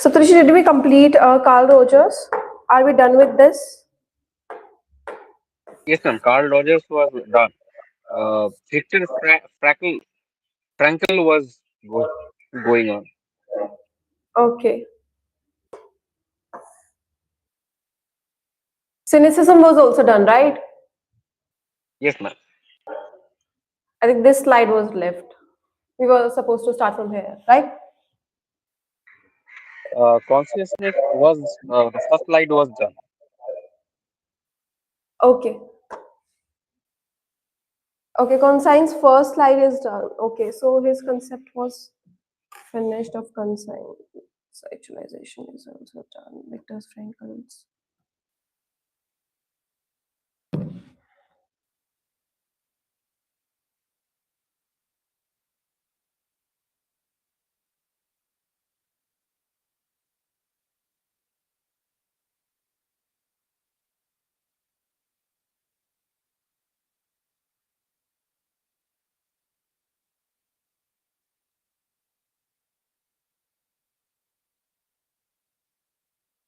Saptarshi, did we complete Carl Rogers? Are we done with this? Yes, ma'am. Carl Rogers was done. Victor Frankl was going on. Okay. Cynicism was also done, right? Yes, ma'am. I think this slide was left. We were supposed to start from here, right? Consciousness was the first slide was done. Okay. Okay, conscience first slide is done. Okay, so his concept was finished of conscience. Actualization is also done. Victor Frankl's.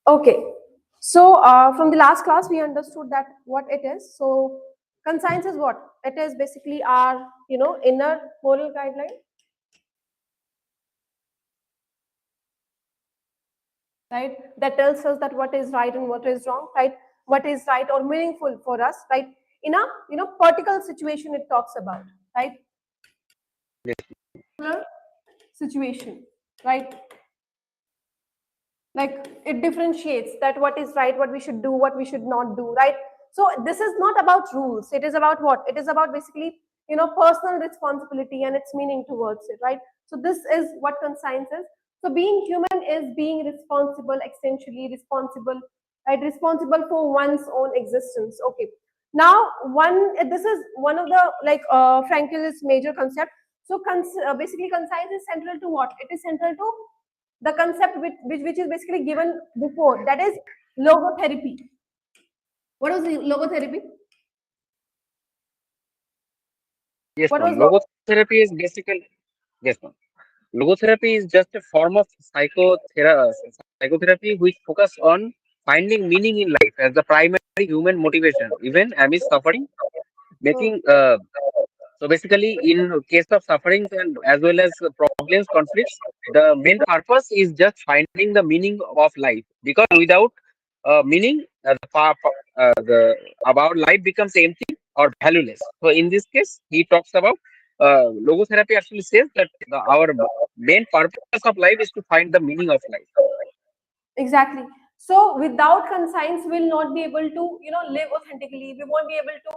Okay, so from the last class we understood that what it is. So conscience is what? It is basically our inner moral guideline, right? That tells us that what is right and what is wrong, right? What is right or meaningful for us, right? In a particular situation it talks about, right? Yes. Situation, right? Like it differentiates that what is right, what we should do, what we should not do, right? So this is not about rules. It is about what? It is about basically personal responsibility and its meaning towards it, right? So this is what conscience is. So being human is being responsible, essentially responsible, right? Responsible for one's own existence. Okay, now this is one of the Frankel's major concept. So basically conscience is central to what? It is central to the concept which is basically given before, that is logotherapy. What was the logotherapy? Yes, What ma'am. was Logotherapy is basically yes, ma'am. Logotherapy is just a form of psychotherapy which focus on finding meaning in life as the primary human motivation, even amidst suffering, making so basically in case of sufferings and as well as problems, conflicts, the main purpose is just finding the meaning of life. Because without meaning, the about life becomes empty or valueless. So in this case, he talks about logotherapy actually says that our main purpose of life is to find the meaning of life. exactly. So without conscience we'll not be able to live authentically. We won't be able to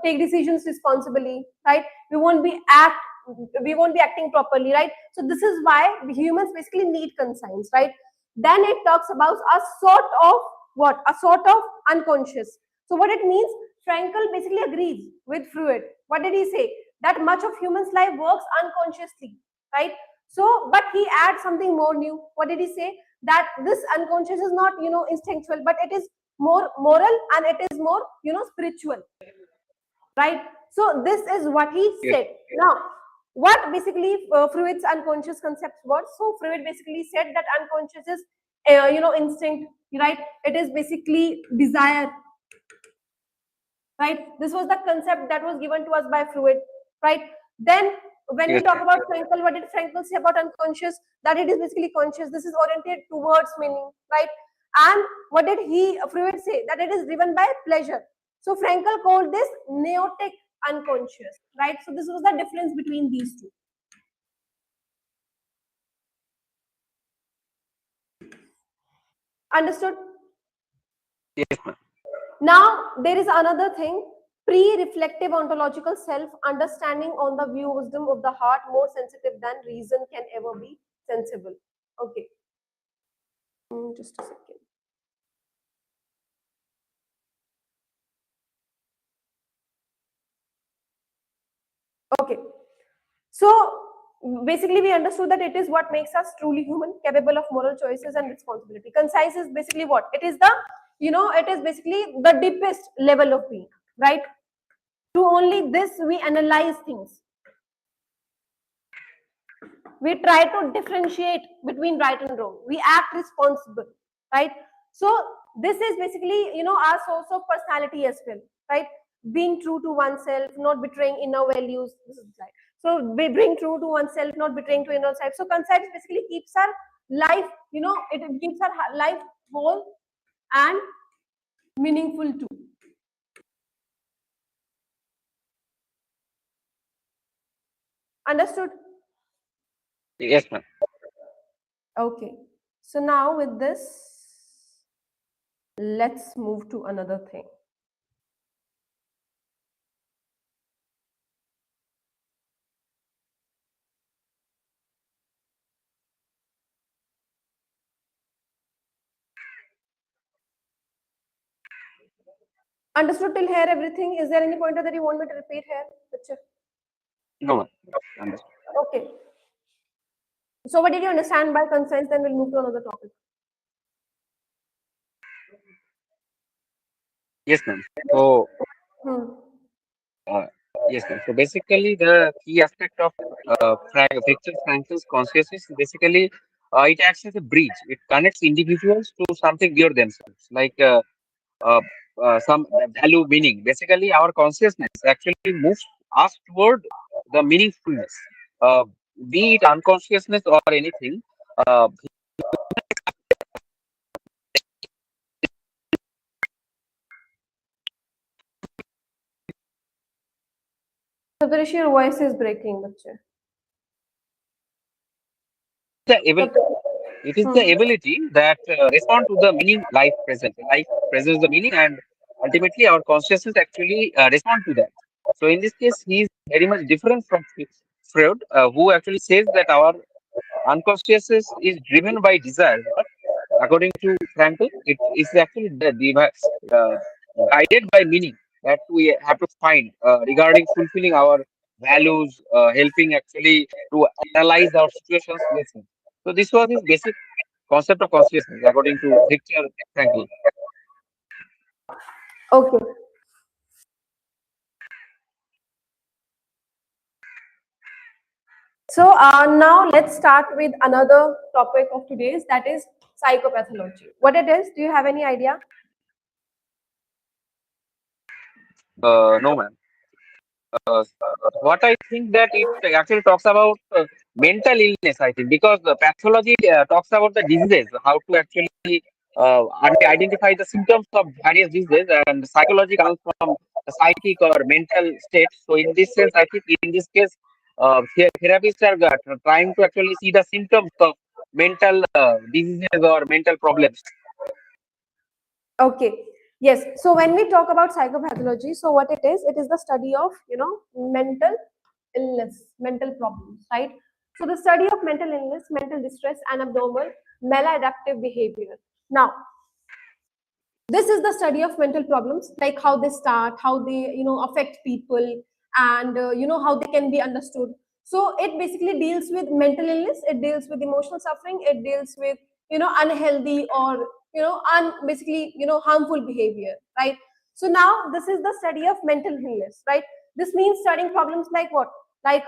take decisions responsibly, right? We won't be acting properly, right? So this is why the humans basically need conscience, right? Then it talks about a sort of what? A sort of unconscious. So what it means, Frankel basically agrees with Freud. What did he say? That much of human's life works unconsciously, right? So but he adds something more new. What did he say? That this unconscious is not instinctual, but it is more moral and it is more spiritual, right? So this is what he Yes. said. Now what basically Freud's unconscious concept was? So Freud basically said that unconscious is instinct, right? It is basically desire, right? This was the concept that was given to us by Freud, right? Then when we Yes. talk about Frankel, what did Frankel say about unconscious? That it is basically conscious. This is oriented towards meaning, right? And what did Freud say? That it is driven by pleasure. So Frankel called this neotic unconscious, right? So this was the difference between these two. Understood? Yes, ma'am. Now there is another thing, pre-reflective ontological self, understanding on the view wisdom of the heart, more sensitive than reason can ever be sensible. Okay, just a second. Okay, so basically we understood that it is what makes us truly human, capable of moral choices and responsibility. Conscience is basically what? It is the it is basically the deepest level of being, right? Through only this we analyze things. We try to differentiate between right and wrong. We act responsible, right? So this is basically, our source of personality as well, right? Being true to oneself, not betraying inner values. This is right. So we bring true to oneself, not betraying to inner self. So conscience basically keeps our life, it keeps our life whole and meaningful too. Understood? Yes, ma'am. Okay. So now with this, let's move to another thing. Understood till here everything? Is there any pointer that you want me to repeat here? Picture. No, ma'am. Understood. Okay. So what did you understand by conscience? Then we'll move to another topic. Yes, ma'am. So, Hmm. uh, yes, ma'am. So basically, the key aspect of Viktor Frankl's consciousness is basically it acts as a bridge. It connects individuals to something beyond themselves, like uh, some value meaning. Basically, our consciousness actually moves us toward the meaningfulness, uh, be it unconsciousness or anything. Uh, Saptarishi, your voice is breaking, bachche. the able Saptarishi. It is Hmm. the ability that respond to the meaning life presents. Life presents the meaning, and ultimately our consciousness actually respond to that. So in this case, he is very much different from Freud, who actually says that our unconsciousness is driven by desire. But according to Frankl, it is actually uh, guided by meaning that we have to find regarding fulfilling our values, helping actually to analyze our situations. Listen. So this was his basic concept of consciousness, according to Viktor Frankl. Okay. So now let's start with another topic of today's, that is psychopathology. What it is? Do you have any idea? No, man. Uh, what I think that it actually talks about mental illness, I think, because the pathology talks about the diseases, how to actually identify the symptoms of various diseases, and psychology comes from the psychic or mental state. So, in this sense, I think in this case, therapists are trying to actually see the symptoms of mental diseases or mental problems. Okay. Yes. So when we talk about psychopathology, so what it is the study of, mental illness, mental problems, right? So the study of mental illness, mental distress, and abnormal maladaptive behavior. Now, this is the study of mental problems, like how they start, how they affect people, and how they can be understood. So it basically deals with mental illness, it deals with emotional suffering, it deals with unhealthy or basically harmful behavior, right? So now this is the study of mental illness, right? This means studying problems like what, like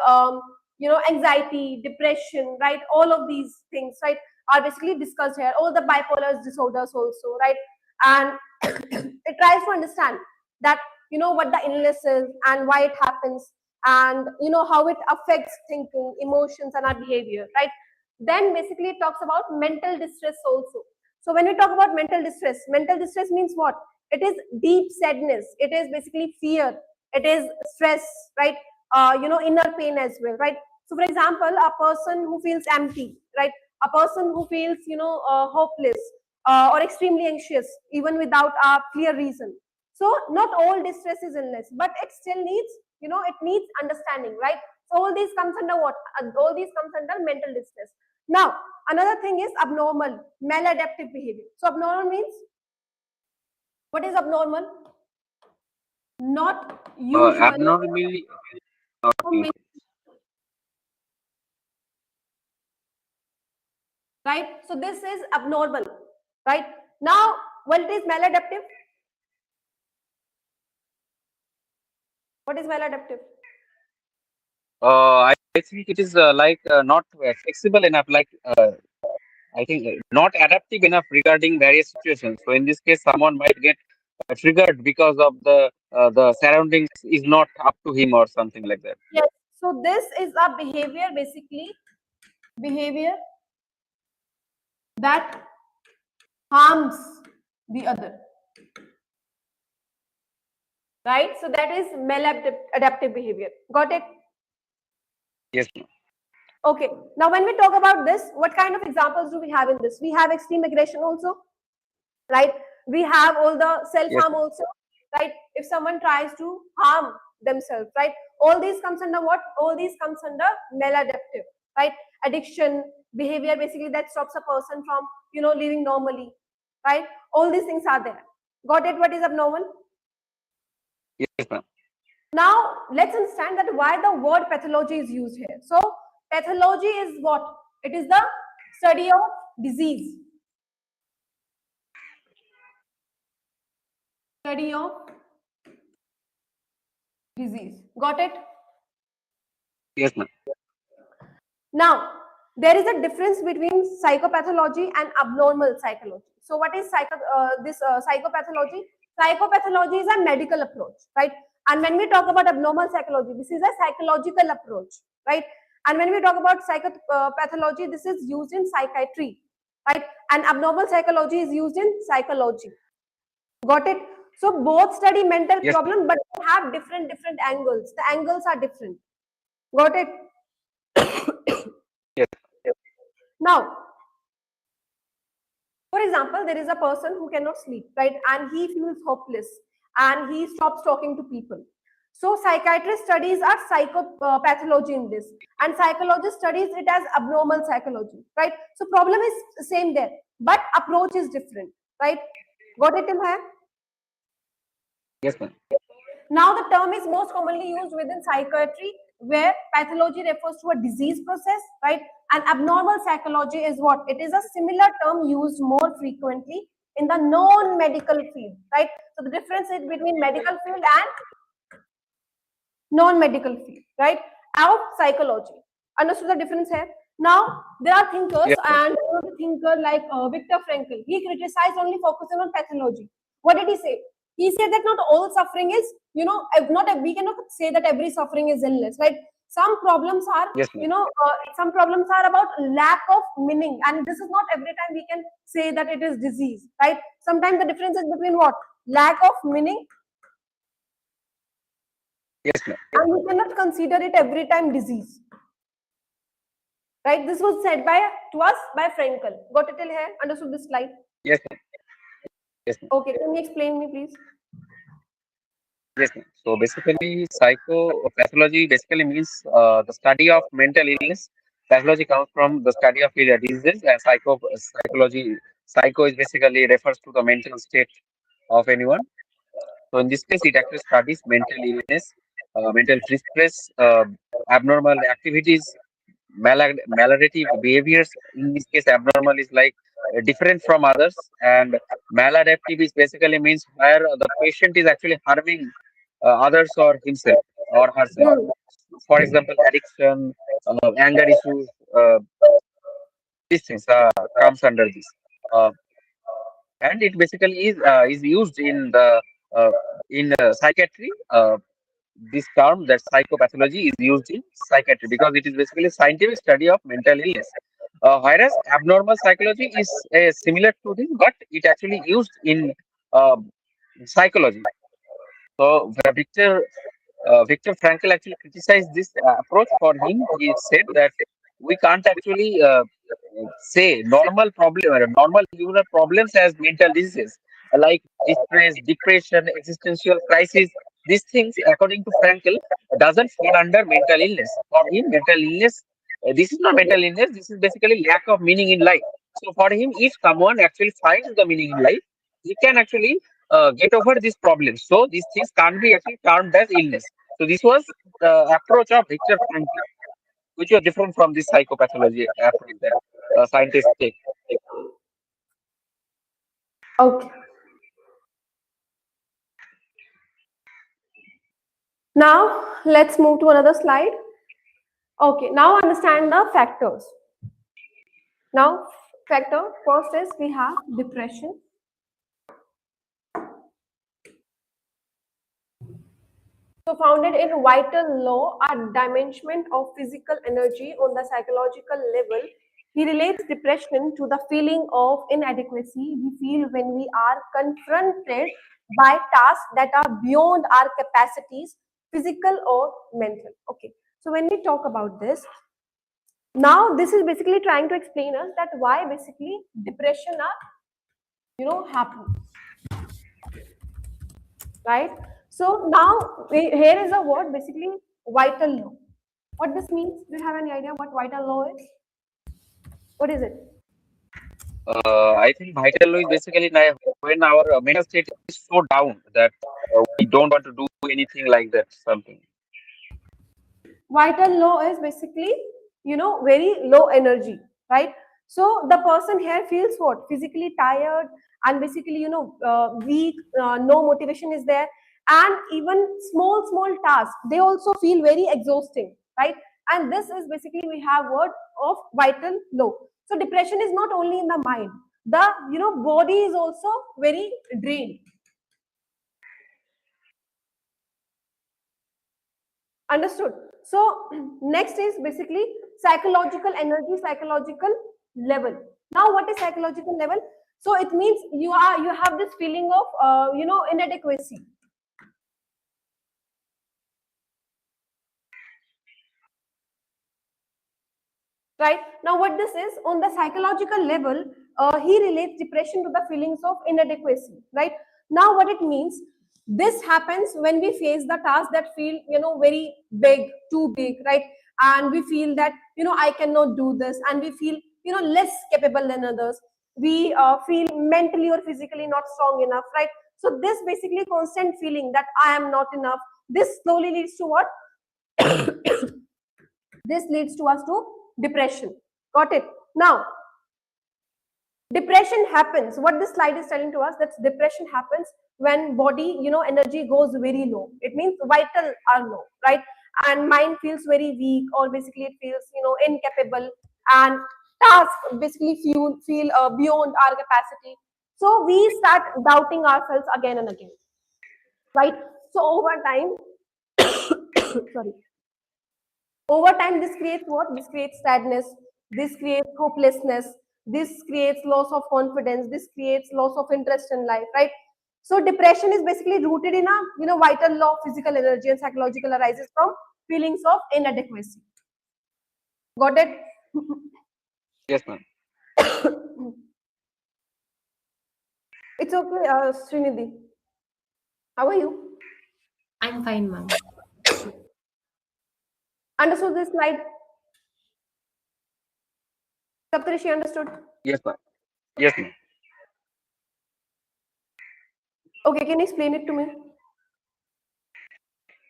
anxiety, depression, right? All of these things, right, are basically discussed here. All the bipolar disorders also, right? And it tries to understand that what the illness is and why it happens, and how it affects thinking, emotions, and our behavior, right? Then basically it talks about mental distress also. So when we talk about mental distress means what? It is deep sadness, it is basically fear, it is stress, right? Inner pain as well, right? So for example, a person who feels empty, right? A person who feels hopeless, or extremely anxious, even without a clear reason. So not all distress is illness, but it still needs, it needs understanding, right? So all these comes under what? All these comes under mental distress. Now, another thing is abnormal, maladaptive behavior. So abnormal means, what is abnormal? Not usual. Abnormally, okay. Right? So this is abnormal, right? Now, what is maladaptive? What is maladaptive? I I think it is not flexible enough, I think not adaptive enough regarding various situations. So in this case, someone might get triggered because of the surroundings is not up to him or something like that. Yes. So this is a behavior, basically behavior that harms the other, right? So that is maladaptive behavior. Got it? Yes, ma'am. Okay. Now, when we talk about this, what kind of examples do we have in this? We have extreme aggression also, right? We have all the Yes, self-harm ma'am. also, right? If someone tries to harm themselves, right? All these comes under what? All these comes under maladaptive, right? Addiction, behavior basically that stops a person from, living normally, right? All these things are there. Got it? What is abnormal? Yes, ma'am. Now, let's understand that why the word pathology is used here. So, pathology is what? It is the study of disease. Study of disease. Got it? Yes, ma'am. Now, there is a difference between psychopathology and abnormal psychology. So, what is psychopathology? Psychopathology is a medical approach, right? And when we talk about abnormal psychology, this is a psychological approach, right? And when we talk about psychopathology, this is used in psychiatry, right? And abnormal psychology is used in psychology. Got it? So both study mental Yes, ma'am. problem, but they have different angles. The angles are different. Got it? Yes. Now, for example, there is a person who cannot sleep, right? And he feels hopeless and he stops talking to people. So psychiatrist studies are psychopathology in this, and psychologist studies it as abnormal psychology, right? So problem is same there, but approach is different, right? Got it, Timhai? Yes, ma'am. Now, the term is most commonly used within psychiatry, where pathology refers to a disease process, right? And abnormal psychology is what? It is a similar term used more frequently in the non-medical field, right? So, the difference is between medical field and non-medical field, right? Of psychology. Understood the difference here? Now, there are thinkers, Yes, ma'am. and there was a thinker like Viktor Frankl. He criticized only focusing on pathology. What did he say? He said that not all suffering is, we cannot say that every suffering is illness, right? Some problems are, Yes, ma'am. some problems are about lack of meaning, and this is not every time we can say that it is disease, right? Sometimes the difference is between what? Lack of meaning, Yes, ma'am. and we cannot consider it every time disease. Right? This was said to us by Frankel. Got it till here? Understood this slide? Yes, ma'am. Yes, ma'am. Okay, can you explain me, please? Yes, ma'am. So basically, psychopathology basically means the study of mental illness. Pathology comes from the study of diseases, and psychology. Psycho is basically refers to the mental state of anyone. So in this case, it actually studies mental illness, mental distress, abnormal activities, maladaptive behaviors. In this case, abnormal is different from others, and maladaptive is basically means where the patient is actually harming others or himself or herself. Hmm. For example, addiction, anger issues, these things comes under this. Uh, and it basically is used uh, in psychiatry. This term that psychopathology is used in psychiatry because it is basically scientific study of mental illness. Whereas abnormal psychology is similar to this, but it actually used in uh, psychology. So Viktor Frankl actually criticized this approach. For him, he said that we can't actually say normal human problems as mental diseases like distress, depression, existential crisis. These things, according to Frankl, doesn't fall under mental illness. For him, mental illness, this is not mental illness. This is basically lack of meaning in life. So for him, if someone actually finds the meaning in life, he can actually get over these problems. So these things can't be actually termed as illness. So this was the approach of Viktor Frankl, which was different from this psychopathology approach that scientists take. Okay. Now, let's move to another slide. Okay, now understand the factors. Now, factor first is we have depression. So, founded in vital law, a dimension of physical energy on the psychological level. He relates depression to the feeling of inadequacy we feel when we are confronted by tasks that are beyond our capacities, physical or mental. Okay, so when we talk about this, now this is basically trying to explain us that why basically depression are happening, right? So now here is a word basically vital law. What this means? Do you have any idea what vital law is? What is it? I think vital low is basically when our mental state is so down that we don't want to do anything like that, something. Vital law is basically very low energy, right? So the person here feels what? Physically tired and basically weak, no motivation is there, and even small tasks they also feel very exhausting, right? And this is basically we have word of vital low. So depression is not only in the mind, the body is also very drained. Understood. So next is basically psychological energy, psychological level. Now what is psychological level? So it means you have this feeling of inadequacy, right? Now what this is on the psychological level, he relates depression to the feelings of inadequacy, right? Now what it means, this happens when we face the task that feel very big, too big, right? And we feel that I cannot do this, and we feel less capable than others. We feel mentally or physically not strong enough, right? So this basically constant feeling that I am not enough, this slowly leads to what? This leads to us to depression. Got it? Now, depression happens. What this slide is telling to us, that depression happens when body, energy goes very low. It means vital are low, right? And mind feels very weak, or basically it feels, incapable, and tasks basically feel beyond our capacity. So we start doubting ourselves again and again, right? So over time, sorry, over time, this creates what? This creates sadness, this creates hopelessness, this creates loss of confidence, this creates loss of interest in life, right? So depression is basically rooted in a vital law of physical energy, and psychological arises from feelings of inadequacy. Got it? Yes, ma'am. It's okay, Srinidhi. How are you? I'm fine, ma'am. Understood this slide? Saptarishi understood? Yes, ma'am. Yes, ma'am. Okay, can you explain it to me?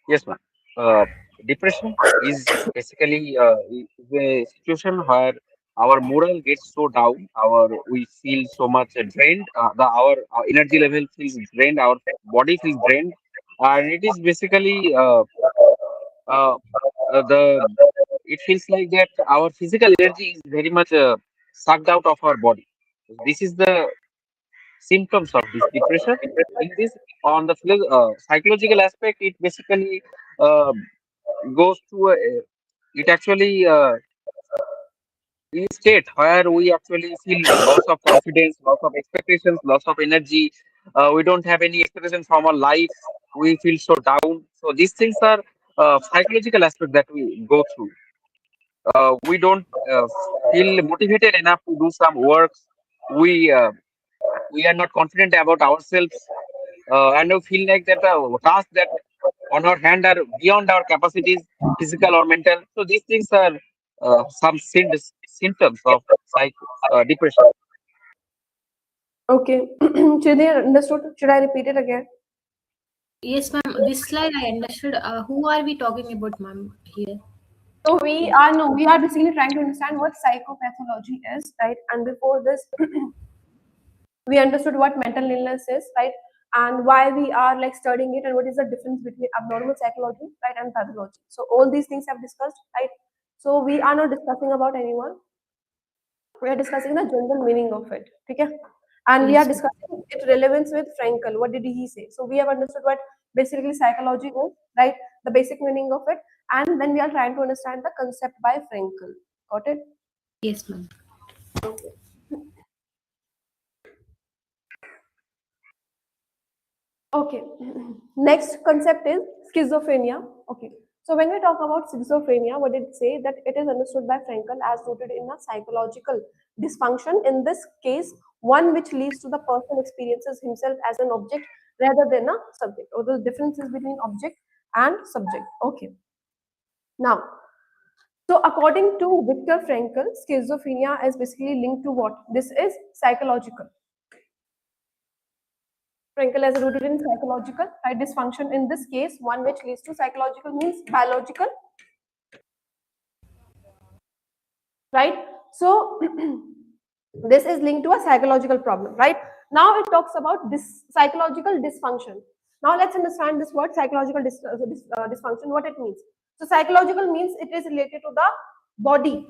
Yes, ma'am. Depression is basically is a situation where our moral gets so down, we feel so much drained, our energy level feels drained, our body feels drained, and it is basically uh, the it feels like that our physical energy is very much sucked out of our body. This is the symptoms of this depression. In this, on the psychological aspect, it basically uh, goes to it actually in a state where we actually feel loss of confidence, loss of expectations, loss of energy. We don't have any expectations from our life. We feel so down. So these things are psychological aspect that we go through. We don't feel motivated enough to do some works. We uh, we are not confident about ourselves, and we feel like that tasks that on our hand are beyond our capacities, physical or mental. So these things are some symptoms of depression. Okay. Srinidhi understood. Should I repeat it again? Yes, ma'am. This slide I understood. Who are we talking about, ma'am, here? So we are basically trying to understand what psychopathology is, right? And before this, we understood what mental illness is, right? And why we are like studying it, and what is the difference between abnormal psychology, right, and pathology. So all these things have discussed, right? So we are not discussing about anyone. We are discussing the general meaning of it. Okay? And we are Yes, ma'am. discussing its relevance with Frankel. What did he say? So we have understood what basically psychology is, right? The basic meaning of it. And then we are trying to understand the concept by Frankel. Got it? Yes, ma'am. Okay. Okay. Next concept is schizophrenia. Okay. So when we talk about schizophrenia, what did it say? That it is understood by Frankel as rooted in a psychological dysfunction. In this case, one which leads to the person experiences himself as an object rather than a subject, or the differences between object and subject. Okay. Now, so according to Viktor Frankl, schizophrenia is basically linked to what? This is psychological. Frankel as rooted in psychological, right? Dysfunction in this case, one which leads to psychological means biological, right? So this is linked to a psychological problem, right? Now it talks about this psychological dysfunction. Now let's understand this word psychological dysfunction, what it means. So psychological means it is related to the body,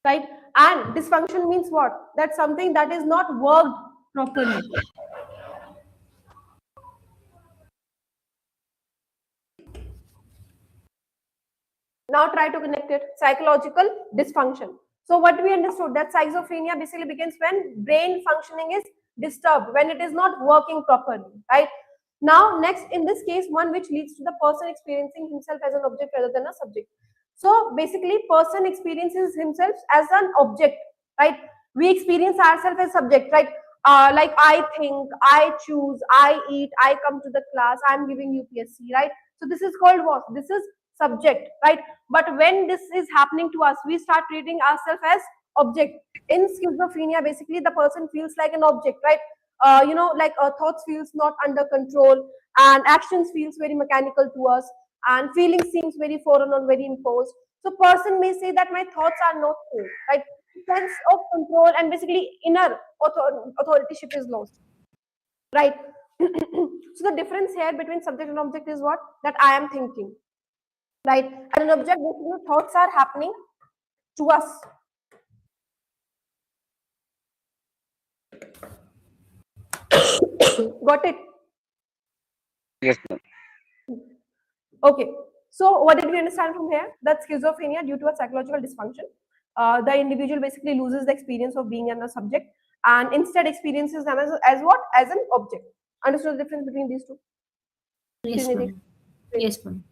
right? And dysfunction means what? That's something that is not worked properly. Now try to connect it. Psychological dysfunction. So what we understood that schizophrenia basically begins when brain functioning is disturbed, when it is not working properly, right? Now next in this case, one which leads to the person experiencing himself as an object rather than a subject. So basically person experiences himself as an object, right? We experience ourselves as subject, right? Like I think, I choose, I eat, I come to the class, I'm giving UPSC, right? So this is called what? This is subject, right? But when this is happening to us, we start treating ourselves as object. In schizophrenia, basically the person feels like an object, right? Like thoughts feels not under control, and actions feels very mechanical to us, and feelings seems very foreign or very imposed. So person may say that my thoughts are not true, right? Sense of control and basically inner authorityship is lost, right? So the difference here between subject and object is what? That I am thinking, right? And an object, basically thoughts are happening to us. Got it? Yes, ma'am. Okay. So what did we understand from here? That schizophrenia due to a psychological dysfunction, the individual basically loses the experience of being a subject and instead experiences them as what? As an object. Understood the difference between these two? Yes, Srinidhi? ma'am. Yes, ma'am.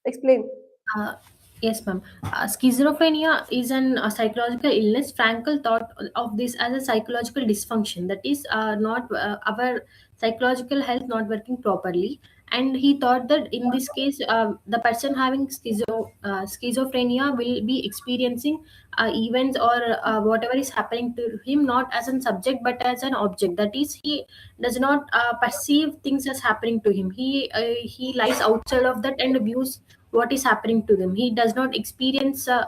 Explain. Uh, yes, ma'am. Schizophrenia is an psychological illness. Frankl thought of this as a psychological dysfunction, that is, not our psychological health not working properly. And he thought that in this case, the person having schizophrenia will be experiencing events or whatever is happening to him not as a subject but as an object. That is, he does not perceive things as happening to him. He lies outside of that and views what is happening to them. He does not experience the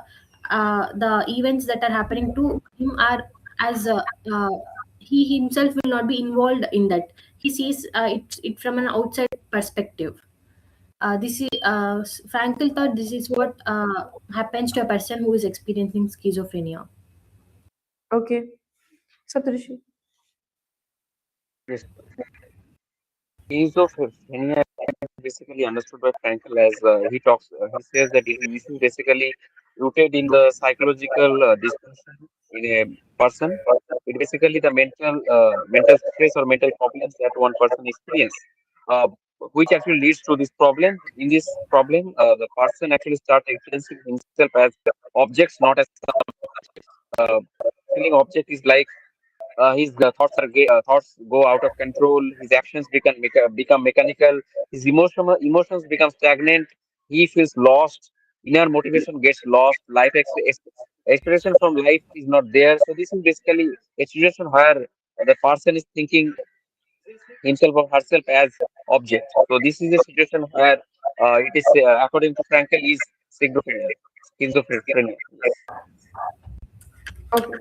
events that are happening to him are as he himself will not be involved in that. He sees it from an outside perspective. This is Frankl thought this is what happens to a person who is experiencing schizophrenia. Okay. Satrushi. Yes. Schizophrenia is basically understood by Frankl as he says that this is basically rooted in the psychological dysfunction in a person. It basically the mental stress or mental problems that one person experience, uh, which actually leads to this problem. In this problem, the person actually start experiencing himself as objects, not as uh, feeling object is like his thoughts go out of control. His actions become mechanical. His emotions become stagnant. He feels lost. Inner motivation gets lost. Expectation from life is not there. So this is basically a situation where the person is thinking himself or herself as object. So this is a situation where it is according to Frankel is schizophrenia. Schizophrenia. Yes. Okay.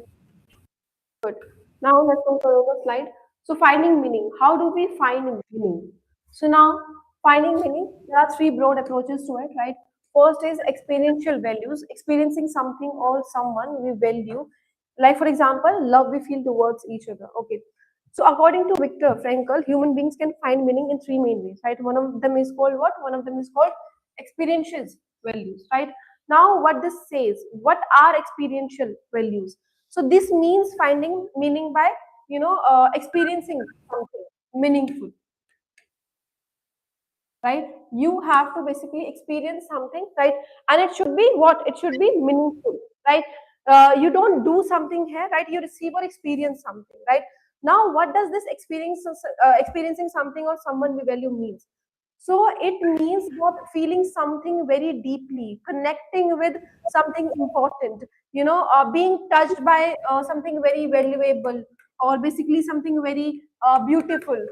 Good. Now let's go to the slide. So finding meaning. How do we find meaning? So now Finding meaning, there are three broad approaches to it, right? First is experiential values, experiencing something or someone we value. Like, for example, love we feel towards each other. Okay. So, according to Viktor Frankl, human beings can find meaning in three main ways, right? One of them is called what? One of them is called experiential values, right? Now, what this says, what are experiential values? So, this means finding meaning by, experiencing something meaningful, right? You have to basically experience something, right? And it should be what? It should be meaningful, right? You don't do something here, right? You receive or experience something, right? Now, what does this experiencing something or someone we value means? So it means what? Feeling something very deeply, connecting with something important, being touched by something very valuable, or basically something very beautiful,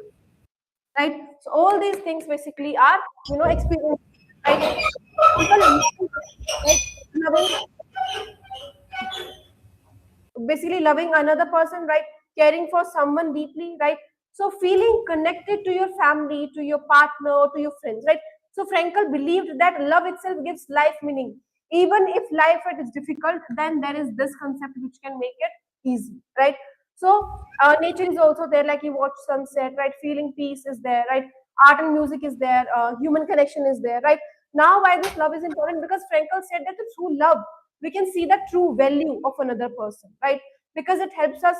right? So all these things basically are, experience, right? People, right? Loving, basically loving another person, right? Caring for someone deeply, right? So feeling connected to your family, to your partner, to your friends, right? So Frankel believed that love itself gives life meaning. Even if life it is difficult, then there is this concept which can make it easy, right? So nature is also there, like you watch sunset, right? Feeling peace is there, right? Art and music is there, human connection is there, right? Now why this love is important? Because Frankel said that through love we can see the true value of another person, right? Because it helps us,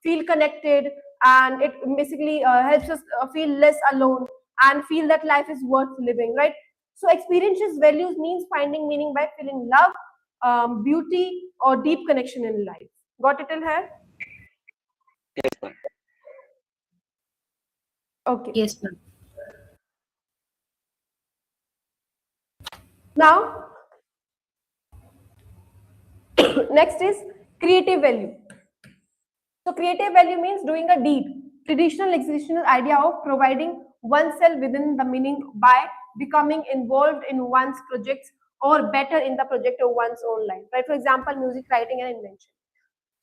feel connected, and it basically helps us feel less alone and feel that life is worth living, right? So experiential values means finding meaning by feeling love, beauty, or deep connection in life. Got it till here? Yes, ma'am. Okay. Yes, ma'am. Now, next is creative value. So creative value means doing a deed. Traditional existential idea of providing oneself within the meaning by becoming involved in one's projects or better in the project of one's own life. Right? For example, music writing and invention.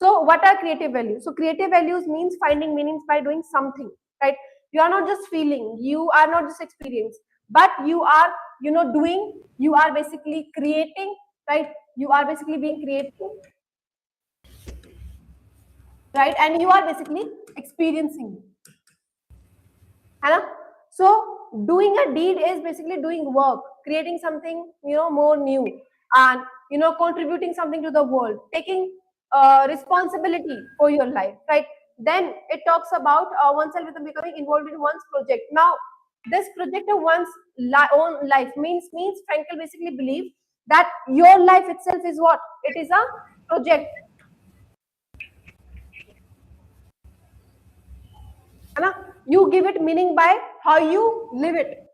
So what are creative values? So creative values means finding meanings by doing something. Right? You are not just feeling, you are not just experiencing, but you are, doing, you are basically creating, right? You are basically being creative, right? And you are basically experiencing. है So doing a deed is basically doing work, creating something, more new, and contributing something to the world, taking responsibility for your life, right? Then it talks about oneself with becoming involved in one's project. Now, this project of one's own life means Frankel basically believe that your life itself is what? It is a project. You give it meaning by how you live it.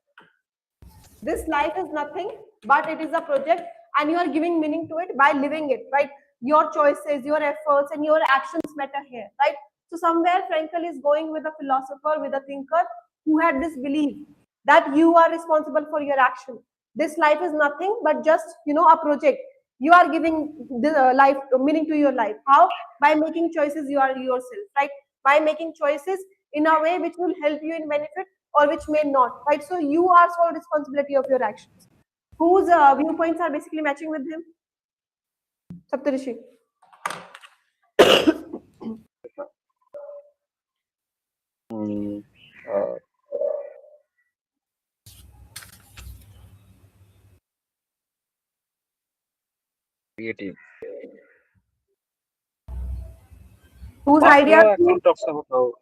This life is nothing but it is a project, and you are giving meaning to it by living it, right? Your choices, your efforts, and your actions matter here, right? So somewhere Frankel is going with a philosopher, with a thinker who had this belief that you are responsible for your action. This life is nothing but just, a project. You are giving the life meaning to your life. How? By making choices you are yourself, right? By making choices in a way which will help you in benefit or which may not, right? So you are sole responsibility of your actions. Whose viewpoints are basically matching with him? Saptarishi. Mm, uh, creative. Whose ideas? Maslow actually talks about how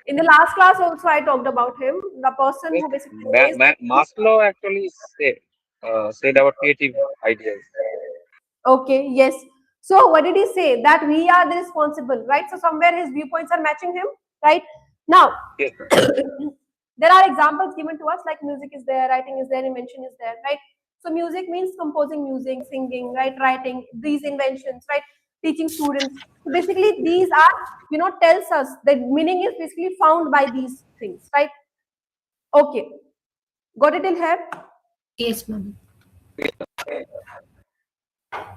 In the last class also I talked about him, the person yes, who basically says that. Maslow actually said about creative ideas. Okay, yes. So what did he say? That we are the responsible, right? So somewhere his viewpoints are matching him, right? Now, Yes, ma'am. there are examples given to us, like music is there, writing is there, invention is there, right? So music means composing music, singing, right, writing, these inventions, right, teaching students. So basically these are, tells us that meaning is basically found by these things, right? Okay, got it in here? Yes, ma'am.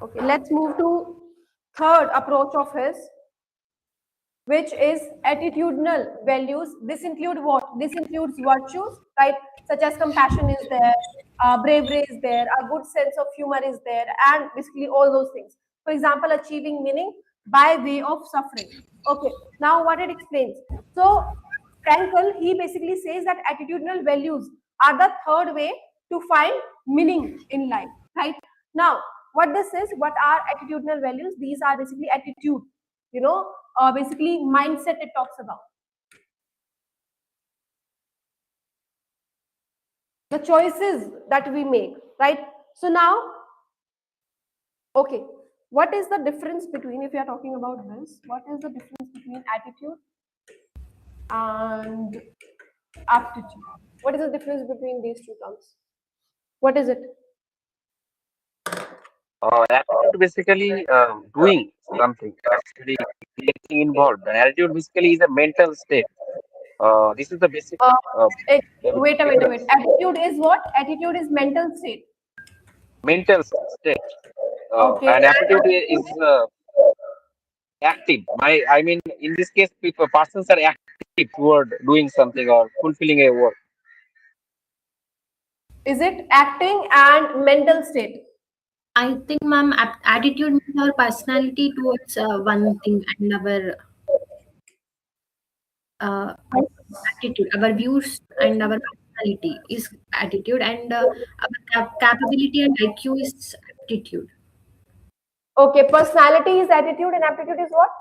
Okay, let's move to third approach of his. which is attitudinal values. This include what? This includes virtues, right? Such as compassion is there, bravery is there, a good sense of humor is there, and basically all those things. For example, achieving meaning by way of suffering. Okay, now what it explains. So Frankel, he basically says that attitudinal values are the third way to find meaning in life, right? Now, what this is, what are attitudinal values? These are basically attitude, basically mindset it talks about. The choices that we make, right? So now, okay, what is the difference between, if you are talking about this, what is the difference between attitude and aptitude? What is the difference between these two terms? What is it? Attitude basically doing something, actually getting involved. And attitude basically is a mental state. This is the basic Uh, wait a minute, difference. wait. Attitude is what? Attitude is mental state. Mental state. Okay. And aptitude is active. I mean, in this case, people persons are active toward doing something or fulfilling a work. Is it acting and mental state? I think, ma'am, attitude means our personality towards one thing, and our uh, attitude, our views, and our personality is attitude, and our capability and IQ is aptitude. Okay, personality is attitude and aptitude is what?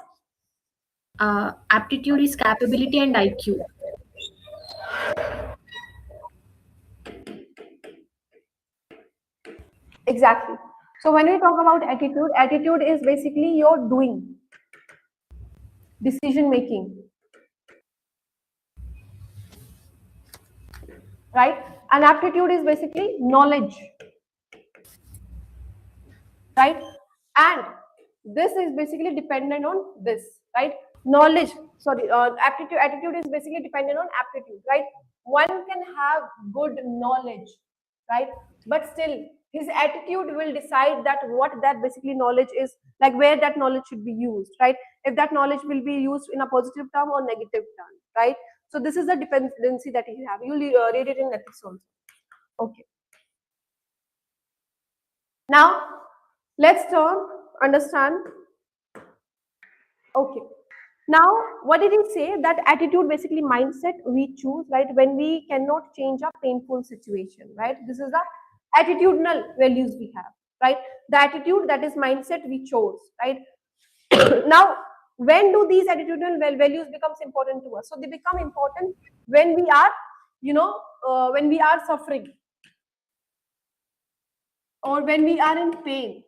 Aptitude is capability and IQ. Exactly. So when we talk about attitude, attitude is basically your doing, decision making, right? And aptitude is basically knowledge, right? And this is basically dependent on this, right? Knowledge, sorry, attitude is basically dependent on aptitude, right? One can have good knowledge, right? But still, his attitude will decide that what that basically knowledge is, like where that knowledge should be used, right? If that knowledge will be used in a positive term or negative term, right? So this is the dependency that he have. You'll read it in ethics also. Okay. Now, let's understand. Okay. Now, what did he say? That attitude, basically mindset we choose, right? When we cannot change a painful situation, right? This is the attitudinal values we have, right? The attitude, that is mindset we chose, right? Now, when do these attitudinal values becomes important to us? So they become important when we are, when we are suffering or when we are in pain,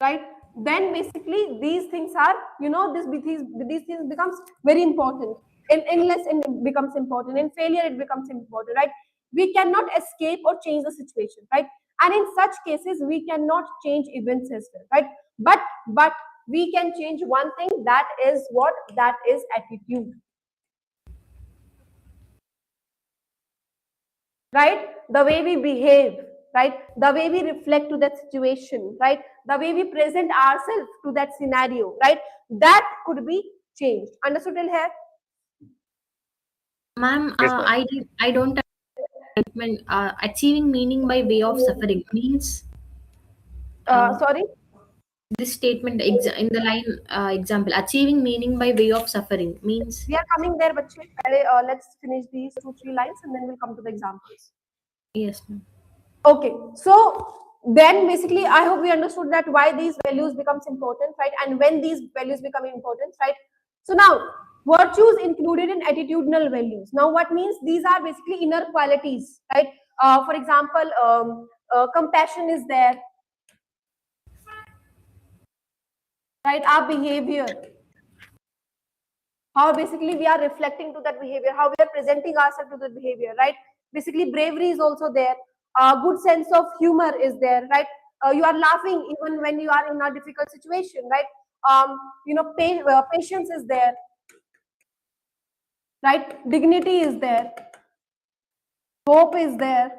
right? Then basically these things are, these things becomes very important. In illness it becomes important, in failure it becomes important, right? We cannot escape or change the situation, right? And in such cases we cannot change events as well, right? But we can change one thing, that is what? That is attitude, right? The way we behave, right? The way we reflect to that situation, right? The way we present ourselves to that scenario, right? That could be changed. Understood till here? Ma'am, Yes, ma'am. I don't understand. Achieving meaning by way of suffering means Sorry? this statement in the line example, achieving meaning by way of suffering means. We are coming there, bache. Let's finish these 2-3 lines and then we'll come to the examples. Yes, ma'am. Okay, so then basically I hope we understood that why these values becomes important, right? And when these values become important, right? So now virtues included in attitudinal values. Now what means? These are basically inner qualities, right? For example, compassion is there, right? Our behavior, how basically we are reflecting to that behavior, how we are presenting ourselves to that behavior, right? Basically bravery is also there, good sense of humor is there, right? You are laughing even when you are in a difficult situation, right? Patience is there, right? Dignity is there, hope is there.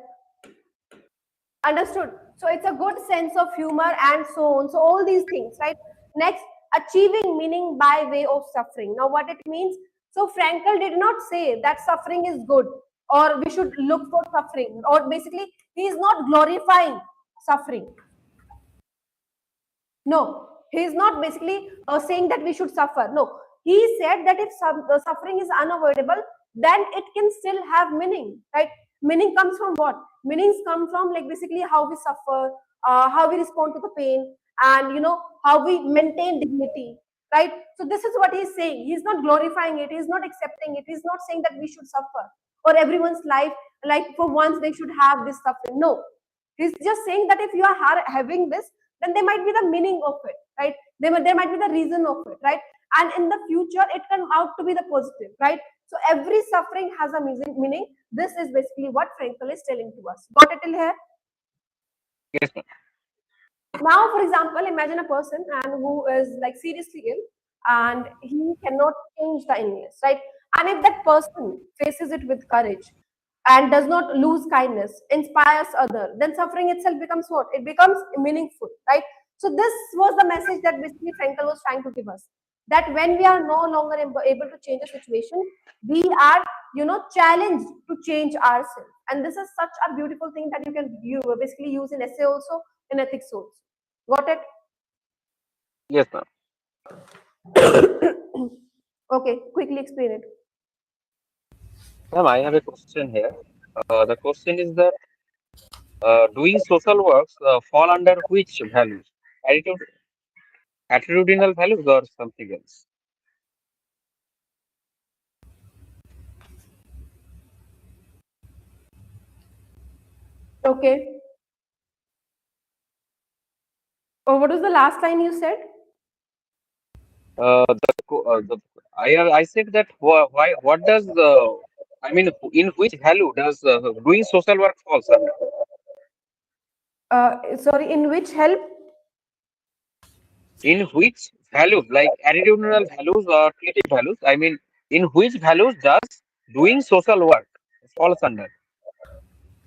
Understood? So it's a good sense of humor and so on. So all these things, right? Next, achieving meaning by way of suffering. Now, what it means? So, Frankel did not say that suffering is good or we should look for suffering, or basically, he is not glorifying suffering. No, he is not basically saying that we should suffer. No, he said that if suffering is unavoidable, then it can still have meaning, right? Meaning comes from what? Meanings come from like basically how we suffer, how we respond to the pain, and how we maintain dignity, right? So this is what he is saying. He is not glorifying it. He is not accepting it. He is not saying that we should suffer or everyone's life, like for once they should have this suffering. No, he's just saying that if you are having this, then there might be the meaning of it, right? There might be the reason of it, right? And in the future, it can out to be the positive, right? So every suffering has a meaning. This is basically what Frankel is telling to us. Got it till here? Yes, ma'am. Now, for example, imagine a person and who is like seriously ill and he cannot change the illness, right? And if that person faces it with courage and does not lose kindness, inspires other, then suffering itself becomes what? It becomes meaningful, right? So this was the message that basically Frankel was trying to give us. That when we are no longer able to change a situation, we are, challenged to change ourselves. And this is such a beautiful thing that you basically use in essay also, in ethics also. Got it? Yes, ma'am. Okay, quickly explain it. Ma'am, I have a question here. The question is that doing social works fall under which values? Attitude, attitudinal values or something else? Okay. Oh, what was the last line you said? The I said that why what does I mean in which value does doing social work falls under? Sorry, in which help? In which values, like attitudinal values or creative values? I mean, in which values does doing social work falls under?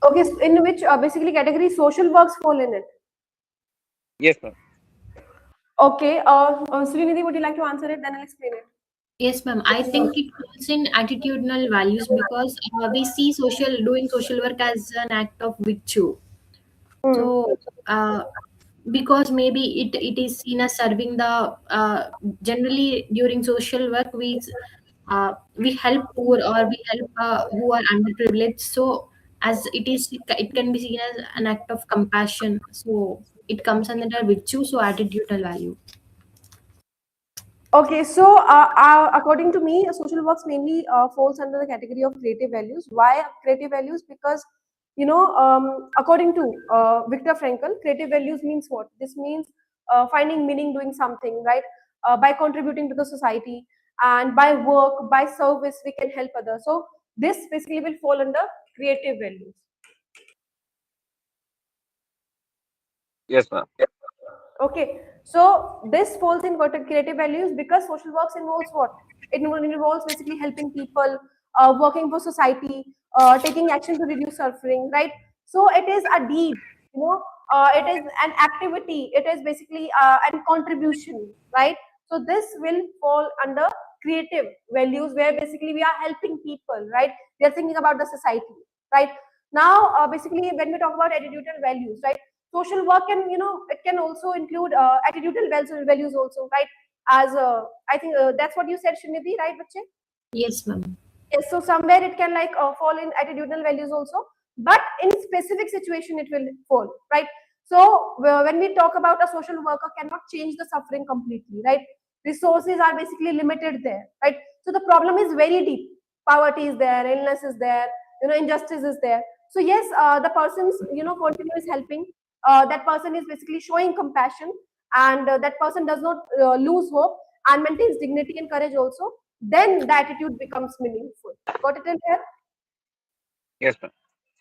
Okay, so in which basically category social works fall in it? Yes, ma'am. Okay, Srinidhi, would you like to answer it? Then I'll explain it. Yes, ma'am. I think it falls in attitudinal values because we see doing social work as an act of virtue. Hmm. So, because maybe it is seen as serving the generally during social work we help poor or we help who are underprivileged. So, as it can be seen as an act of compassion. So, it comes under virtue. So, attitudinal value. Okay, so according to me, social works mainly falls under the category of creative values. Why creative values? Because according to Viktor Frankl, creative values means what? This means finding meaning doing something, right? By contributing to the society, and by work, by service, we can help others. So this basically will fall under creative values. Yes, ma'am. Okay, so this falls in creative values because social works involves what? It involves basically helping people, working for society, taking action to reduce suffering, right? So it is a deed, it is an activity, it is basically an contribution, right? So this will fall under creative values where basically we are helping people, right? We are thinking about the society, right? Now, basically, when we talk about attitudinal values, right? Social work can, it can also include attitudinal values also, right? As I think that's what you said, Srinidhi, right, Bache? Yes, ma'am. Yes, so somewhere it can like fall in attitudinal values also, but in specific situation it will fall, right? So when we talk about a social worker cannot change the suffering completely, right? Resources are basically limited there, right? So the problem is very deep. Poverty is there, illness is there, injustice is there. So yes, the person's continuous helping. That person is basically showing compassion, and that person does not lose hope and maintains dignity and courage also, then the attitude becomes meaningful. Got it in here? Yes, ma'am.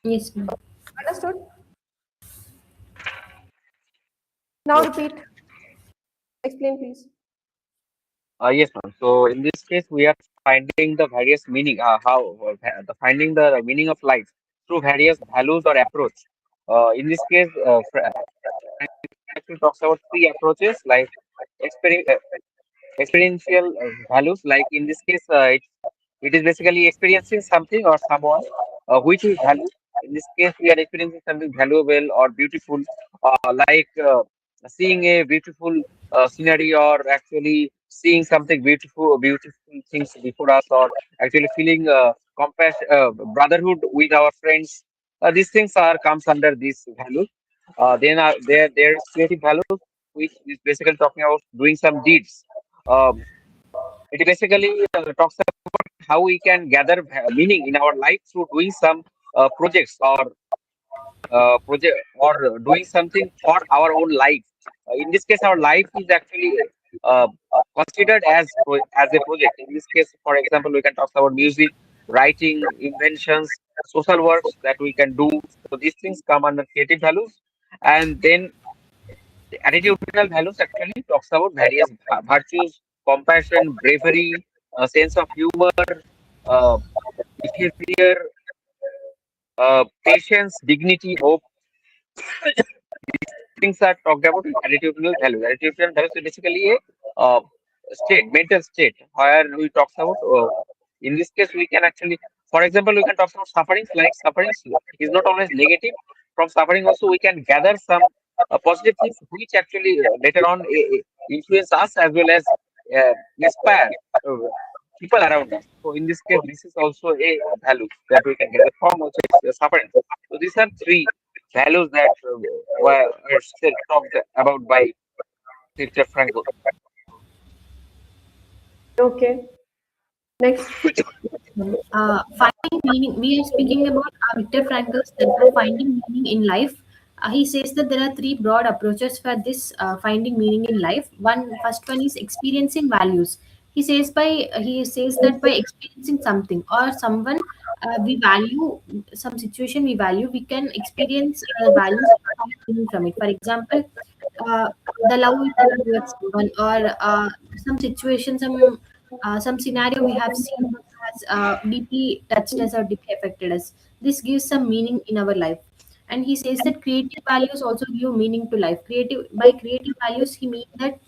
Yes, ma'am. Understood? Now repeat. Explain, please. Yes, ma'am. So in this case, we are finding the various meaning, finding the meaning of life through various values or approach. In this case, actually talks about three approaches like experiment. experiential values. Like in this case, it is basically experiencing something or someone which we value. In this case, we are experiencing something valuable or beautiful, like seeing a beautiful scenery, or actually seeing something beautiful things before us, or actually feeling compassion, brotherhood with our friends. These things are comes under these values. Then there's creative values, which is basically talking about doing some deeds. Um, it basically talks about how we can gather meaning in our life through doing some projects, or doing something for our own life. In this case, our life is actually uh, considered as a project. In this case, for example, we can talk about music, writing, inventions, social works that we can do. So these things come under creative values. And then the attitudinal values actually talks about various virtues: compassion, bravery, a sense of humor, uh, behavior, patience, dignity, hope. Things are talked about in attitudinal values. Attitudinal values is basically a mental state, where we talk about. In this case, we can actually, for example, we can talk about sufferings. Like sufferings is not always negative. From suffering, also we can gather some positive things, which actually later on influence us as well as inspire uh, people around us. So in this case, this is also a value that we can gather from also suffering. So these are three values that were still talked about by Victor Frankl. Okay. Next. Finding meaning. We are speaking about Viktor Frankl's theory of finding meaning in life. He says that there are three broad approaches for this finding meaning in life. First one is experiencing values. He says that by experiencing something or someone we value, some situation we value, we can experience values and find meaning from it. For example, the love we feel towards someone, or some situation, some scenario we have seen that has deeply touched us or deeply affected us. This gives some meaning in our life. And he says that creative values also give meaning to life. Creative values, he means that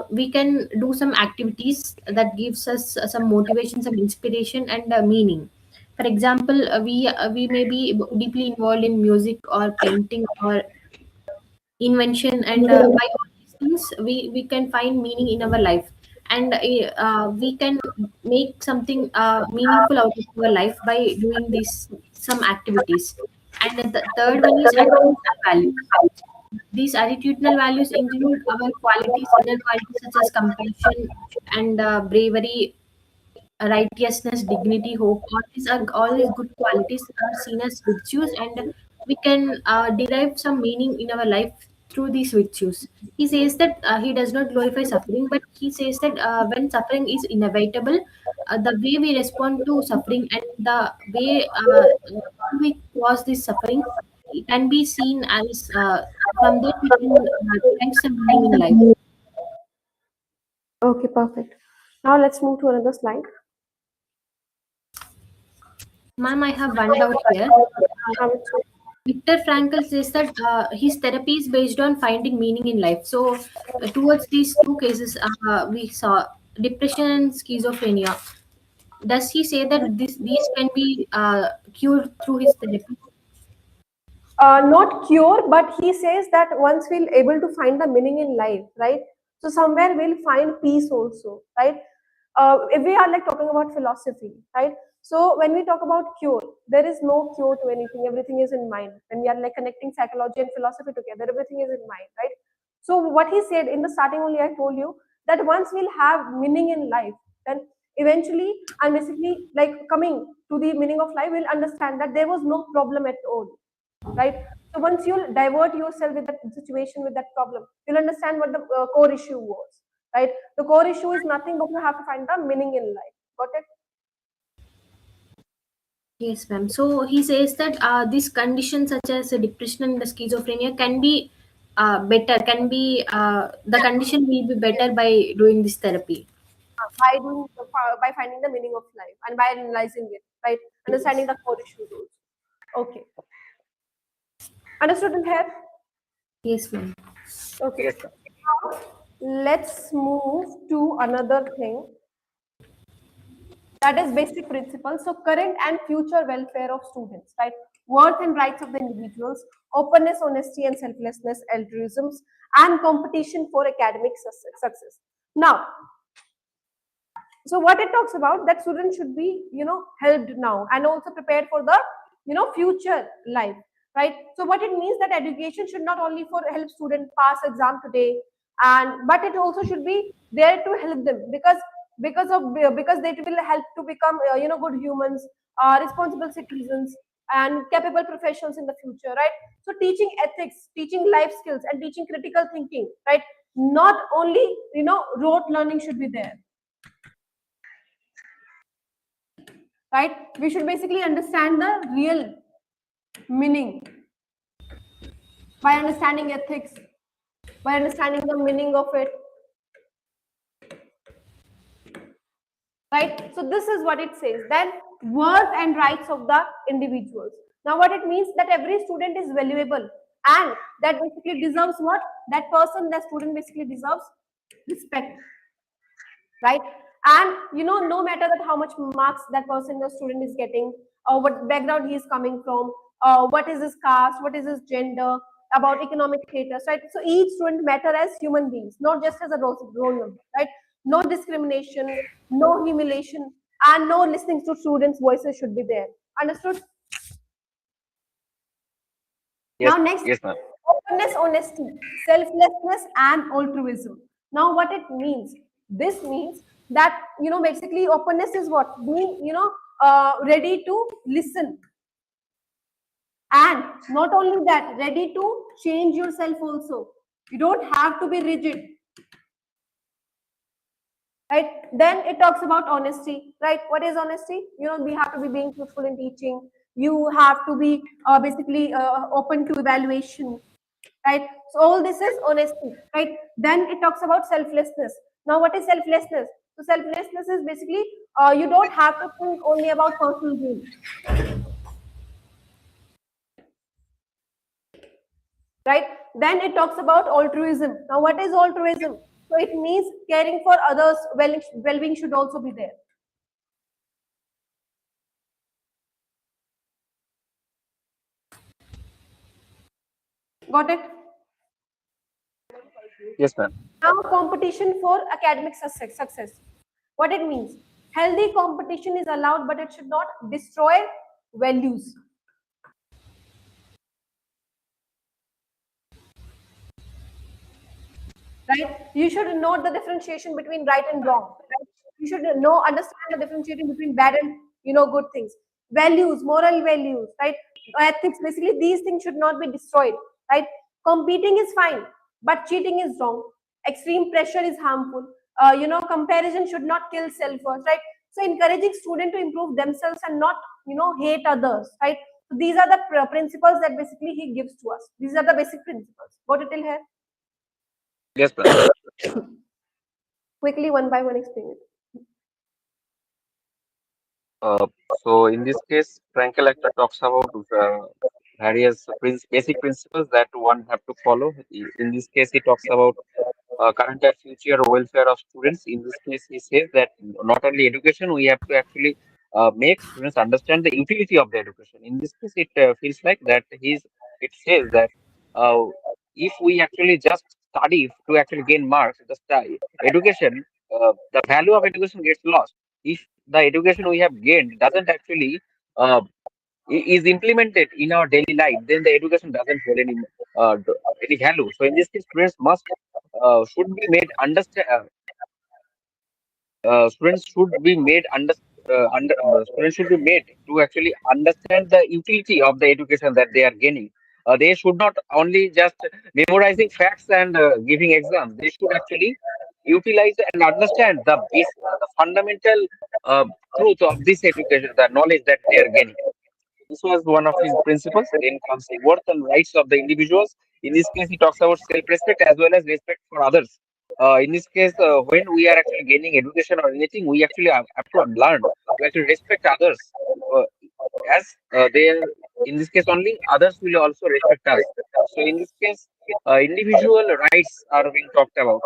we can do some activities that gives us some motivation, some inspiration, and meaning. For example, we may be deeply involved in music or painting or invention, and by all these things we can find meaning in our life, and we can make something meaningful out of our life by doing these some activities. And the third one is attitudinal values. These attitudinal values include our qualities, inner qualities such as compassion and bravery, righteousness, dignity, hope. All these good qualities are seen as virtues, and we can derive some meaning in our life through these virtues. He says that he does not glorify suffering, but he says that when suffering is inevitable, the way we respond to suffering and the way how we cause this suffering, it can be seen as from that we can derive some meaning in life. Okay, perfect. Now let's move to another slide. Ma'am, I have one doubt here. Which Viktor Frankl says that his therapy is based on finding meaning in life. So, towards these two cases, we saw depression and schizophrenia. Does he say that these can be cured through his therapy? not cure, but he says that once we'll able to find the meaning in life, right? So somewhere we'll find peace also, right? If we are like talking about philosophy, right? So when we talk about cure, there is no cure to anything. Everything is in mind. When we are like connecting psychology and philosophy together, everything is in mind, right? So what he said in the starting only, I told you that once we'll have meaning in life, then eventually and basically like coming to the meaning of life, we'll understand that there was no problem at all, right? So once you'll divert yourself with that situation, with that problem, you'll understand what the core issue was, right? The core issue is nothing but you have to find the meaning in life. Got it? Yes, ma'am. So he says that these conditions such as depression and the schizophrenia can be better, the condition will be better by doing this therapy. By doing by finding the meaning of life and by analyzing it, right? Understanding the core issue rules. Okay, understood in here. Yes, ma'am. Okay. Yes, sir. let's move to another thing, that is basic principles. So current and future welfare of students, right? Worth and rights of the individuals, openness, honesty and selflessness, altruisms, and competition for academic success. Now, so what it talks about, that students should be, helped now and also prepared for the, future life, right? So what it means, that education should not only for help student pass exam today, and but it also should be there to help them, because they will help to become, good humans, responsible citizens and capable professionals in the future, right? So teaching ethics, teaching life skills and teaching critical thinking, right? Not only, rote learning should be there, right? We should basically understand the real meaning by understanding ethics, by understanding the meaning of it, right? So this is what it says. Then worth and rights of the individuals. Now what it means, that every student is valuable and that basically deserves what? That person, that student basically deserves respect, right? And no matter that how much marks that person, the student is getting, or what background he is coming from, what is his caste, what is his gender, about economic status, right? So each student matter as human beings, not just as a roll number, right? No discrimination, no humiliation, and no listening to students' voices should be there. Understood? Yes, Now next, yes, ma'am. openness, honesty, selflessness, and altruism. Now what it means? This means that, basically openness is what? Being, ready to listen. And not only that, ready to change yourself also. You don't have to be rigid, right? Then it talks about honesty, right? What is honesty? We have to be being truthful in teaching. You have to be basically open to evaluation, right? So all this is honesty, right? Then it talks about selflessness. Now what is selflessness? So selflessness is basically, you don't have to think only about personal gain, right? Then it talks about altruism. Now what is altruism? So it means caring for others, well-being should also be there. Got it? Yes, ma'am. Now competition for academic success. What it means? Healthy competition is allowed, but it should not destroy values, right? You should know the differentiation between right and wrong, right? You should understand the differentiating between bad and, good things. Values, moral values, right? Ethics, basically these things should not be destroyed, right? Competing is fine, but cheating is wrong. Extreme pressure is harmful. Comparison should not kill self-worth, right? So encouraging students to improve themselves and not, hate others, right? So these are the principles that basically he gives to us. These are the basic principles. Got it till here? Yes, ma'am. Quickly, one by one, explain it. Uh, so in this case, Frankel actually talks about various basic principles that one have to follow. In this case, he talks about current and future welfare of students. In this case, he says that not only education, we have to actually make students understand the utility of the education. In this case, it feels like that it says that uh, if we actually just study to actually gain marks, education, the value of education gets lost. If the education we have gained doesn't actually uh, is implemented in our daily life, then the education doesn't hold any value. So in this case, students should be made understand. Students should be made students should be made to actually understand the utility of the education that they are gaining. They should not only just memorizing facts and giving exams. They should actually utilize and understand the fundamental uh, truth of this education, the knowledge that they are gaining. This was one of his principles. Then comes the worth and rights of the individuals. In this case, he talks about self-respect as well as respect for others. In this case, when we are actually gaining education or anything, we actually have to learn to actually respect others. Uh, as they are, in this case only, others will also respect us. So in this case, individual rights are being talked about.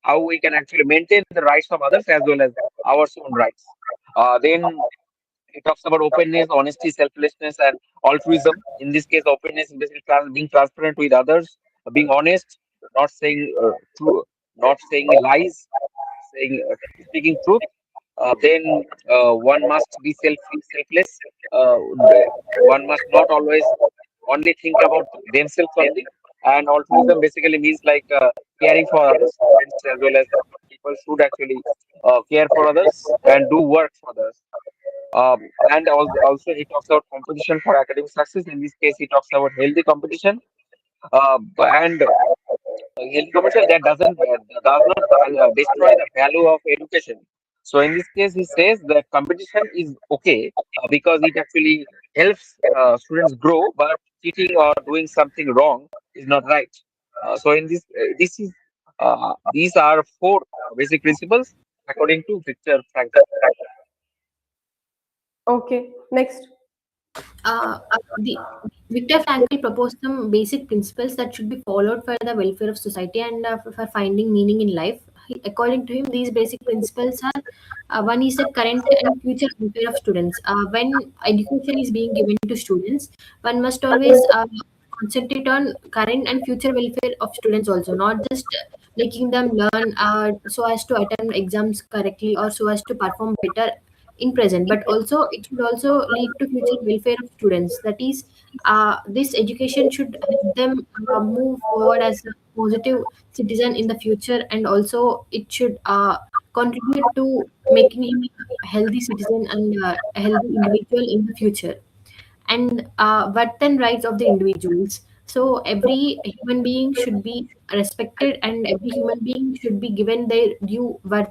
how we can actually maintain the rights of others as well as our own rights. Then it talks about openness, honesty, selflessness, and altruism. In this case, openness is basically being transparent with others, being honest, not saying true, not saying lies, saying speaking truth. Then one must be selfless. One must not always only think about themselves only. And altruism basically means like caring for others. Students as well as people should actually care for others and do work for others. And also he talks about competition for academic success. In this case, he talks about healthy competition. And healthy competition that does not destroy the value of education. So in this case, he says that competition is okay because it actually helps students grow, but cheating or doing something wrong is not right. So in these are four basic principles according to Victor Frankl. Okay, next. uh, the Viktor Frankl proposed some basic principles that should be followed for the welfare of society and for finding meaning in life. According to him, these basic principles are one is the current and future welfare of students. When education is being given to students, one must always concentrate on current and future welfare of students also, not just making them learn so as to attend exams correctly or so as to perform better in present, but also it should also lead to future welfare of students. That is, this education should help them move forward as a positive citizen in the future, and also it should contribute to making him a healthy citizen and a healthy individual in the future. And worth and rights of the individuals. So every human being should be respected, and every human being should be given their due worth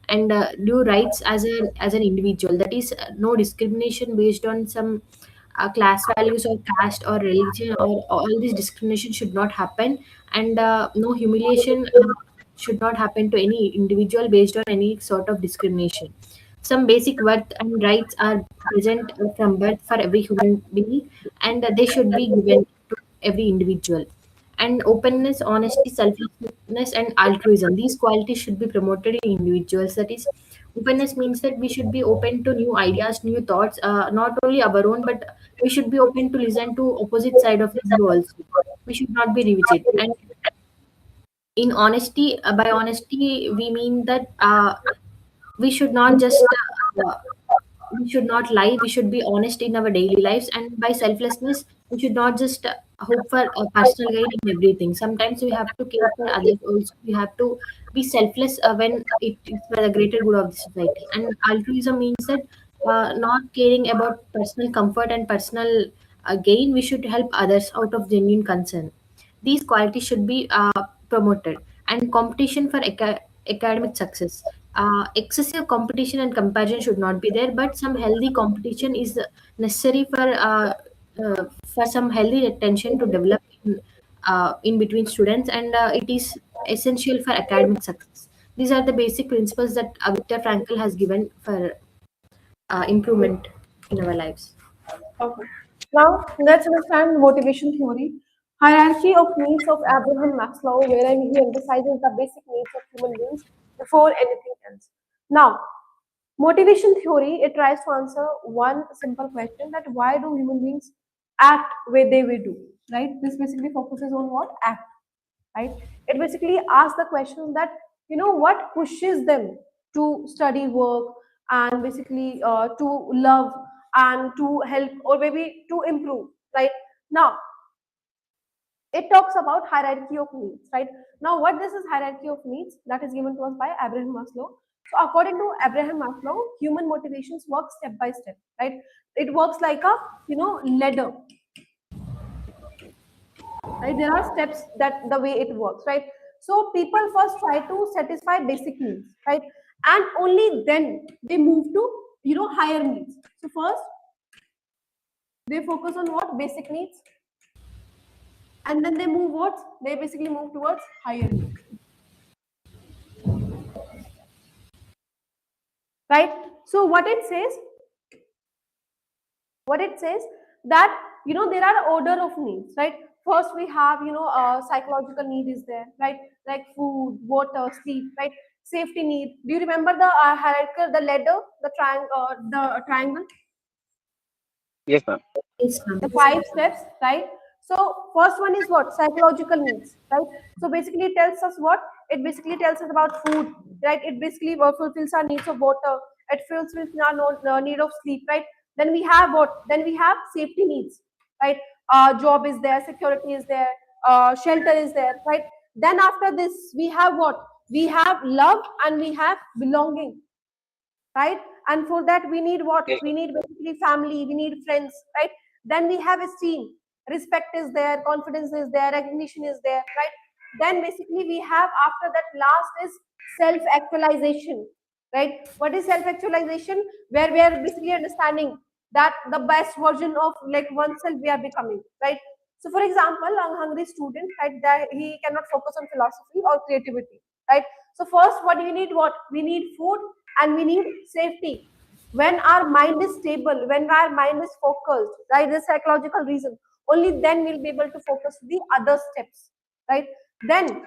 and due rights as an individual. That is, no discrimination based on some class values or caste or religion, or all this discrimination should not happen, and no humiliation should not happen to any individual based on any sort of discrimination. Some basic worth and rights are present from birth for every human being, and they should be given to every individual. And openness, honesty, selflessness, and altruism, these qualities should be promoted in individuals. That is, openness means that we should be open to new ideas, new thoughts, not only our own, but we should be open to listen to opposite side of the view also. We should not be rigid. And in honesty, by honesty we mean that we should not just we should not lie, we should be honest in our daily lives. And by selflessness, we should not just hope for a personal gain in everything. Sometimes we have to care for others also. We have to be selfless when it is for the greater good of the society. And altruism means that not caring about personal comfort and personal gain, we should help others out of genuine concern. These qualities should be promoted. And competition for academic success. Excessive competition and comparison should not be there, but some healthy competition is necessary for some healthy attention to develop in between students, and it is essential for academic success. These are the basic principles that Viktor Frankl has given for improvement in our lives. Okay. Now let's understand motivation theory. Hierarchy of needs of Abraham Maslow, wherein he emphasizes the basic needs of human beings before anything else. Now, motivation theory, it tries to answer one simple question, that why do human beings act where they will do, right? This basically focuses on what? Act, right? It basically asks the question that, what pushes them to study, work, and basically to love and to help, or maybe to improve, right? Now, it talks about hierarchy of needs, right? Now, what this is hierarchy of needs, that is given to us by Abraham Maslow. So according to Abraham Maslow, human motivations work step by step, right? It works like a, ladder, right? There are steps that the way it works, right? So people first try to satisfy basic needs, right? And only then they move to, higher needs. So first they focus on what? Basic needs, and then they move what? They basically move towards higher needs, right? So what it says that, there are order of needs, right? first we have, psychological need is there, right? Like food, water, sleep, right? Safety need. Do you remember the hierarchical, the ladder, the triangle? Yes, ma'am. Yes, ma'am. The 5 steps, right? So first one is what? Psychological needs, right? So basically it tells us what? It basically tells us about food, right? It basically fulfills our needs of water. It fulfills our need of sleep, right? Then we have what? Then we have safety needs, right? Job is there, security is there, shelter is there, right? Then after this we have what? We have love and we have belonging, right? And for that we need what? Yes, We need basically family, we need friends, right? Then we have esteem, respect is there, confidence is there, recognition is there, right? Then basically we have, after that, last is self actualization, right? What is self actualization? Where we are basically understanding that the best version of like oneself we are becoming, right? So for example, a hungry student, right, that he cannot focus on philosophy or creativity, right? So first what do you need? What we need? Food, and we need safety. When our mind is stable, when our mind is focused, right, the psychological reason, only then we'll be able to focus the other steps, right? Then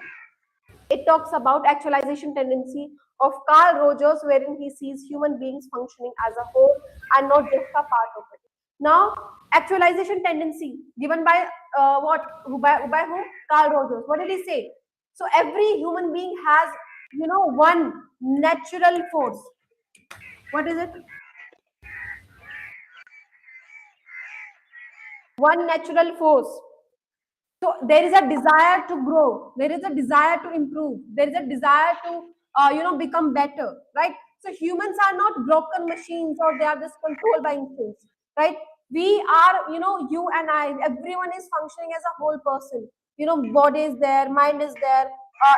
it talks about actualization tendency of Carl Rogers, wherein he sees human beings functioning as a whole and not just a part of it. Now, actualization tendency given by what? By whom? Carl Rogers. What did he say? So every human being has, one natural force. What is it? One natural force. So there is a desire to grow, there is a desire to improve, there is a desire to become better, right? So humans are not broken machines, or they are just controlled by instincts, right? We are, you and I, everyone is functioning as a whole person. Body is there, mind is there,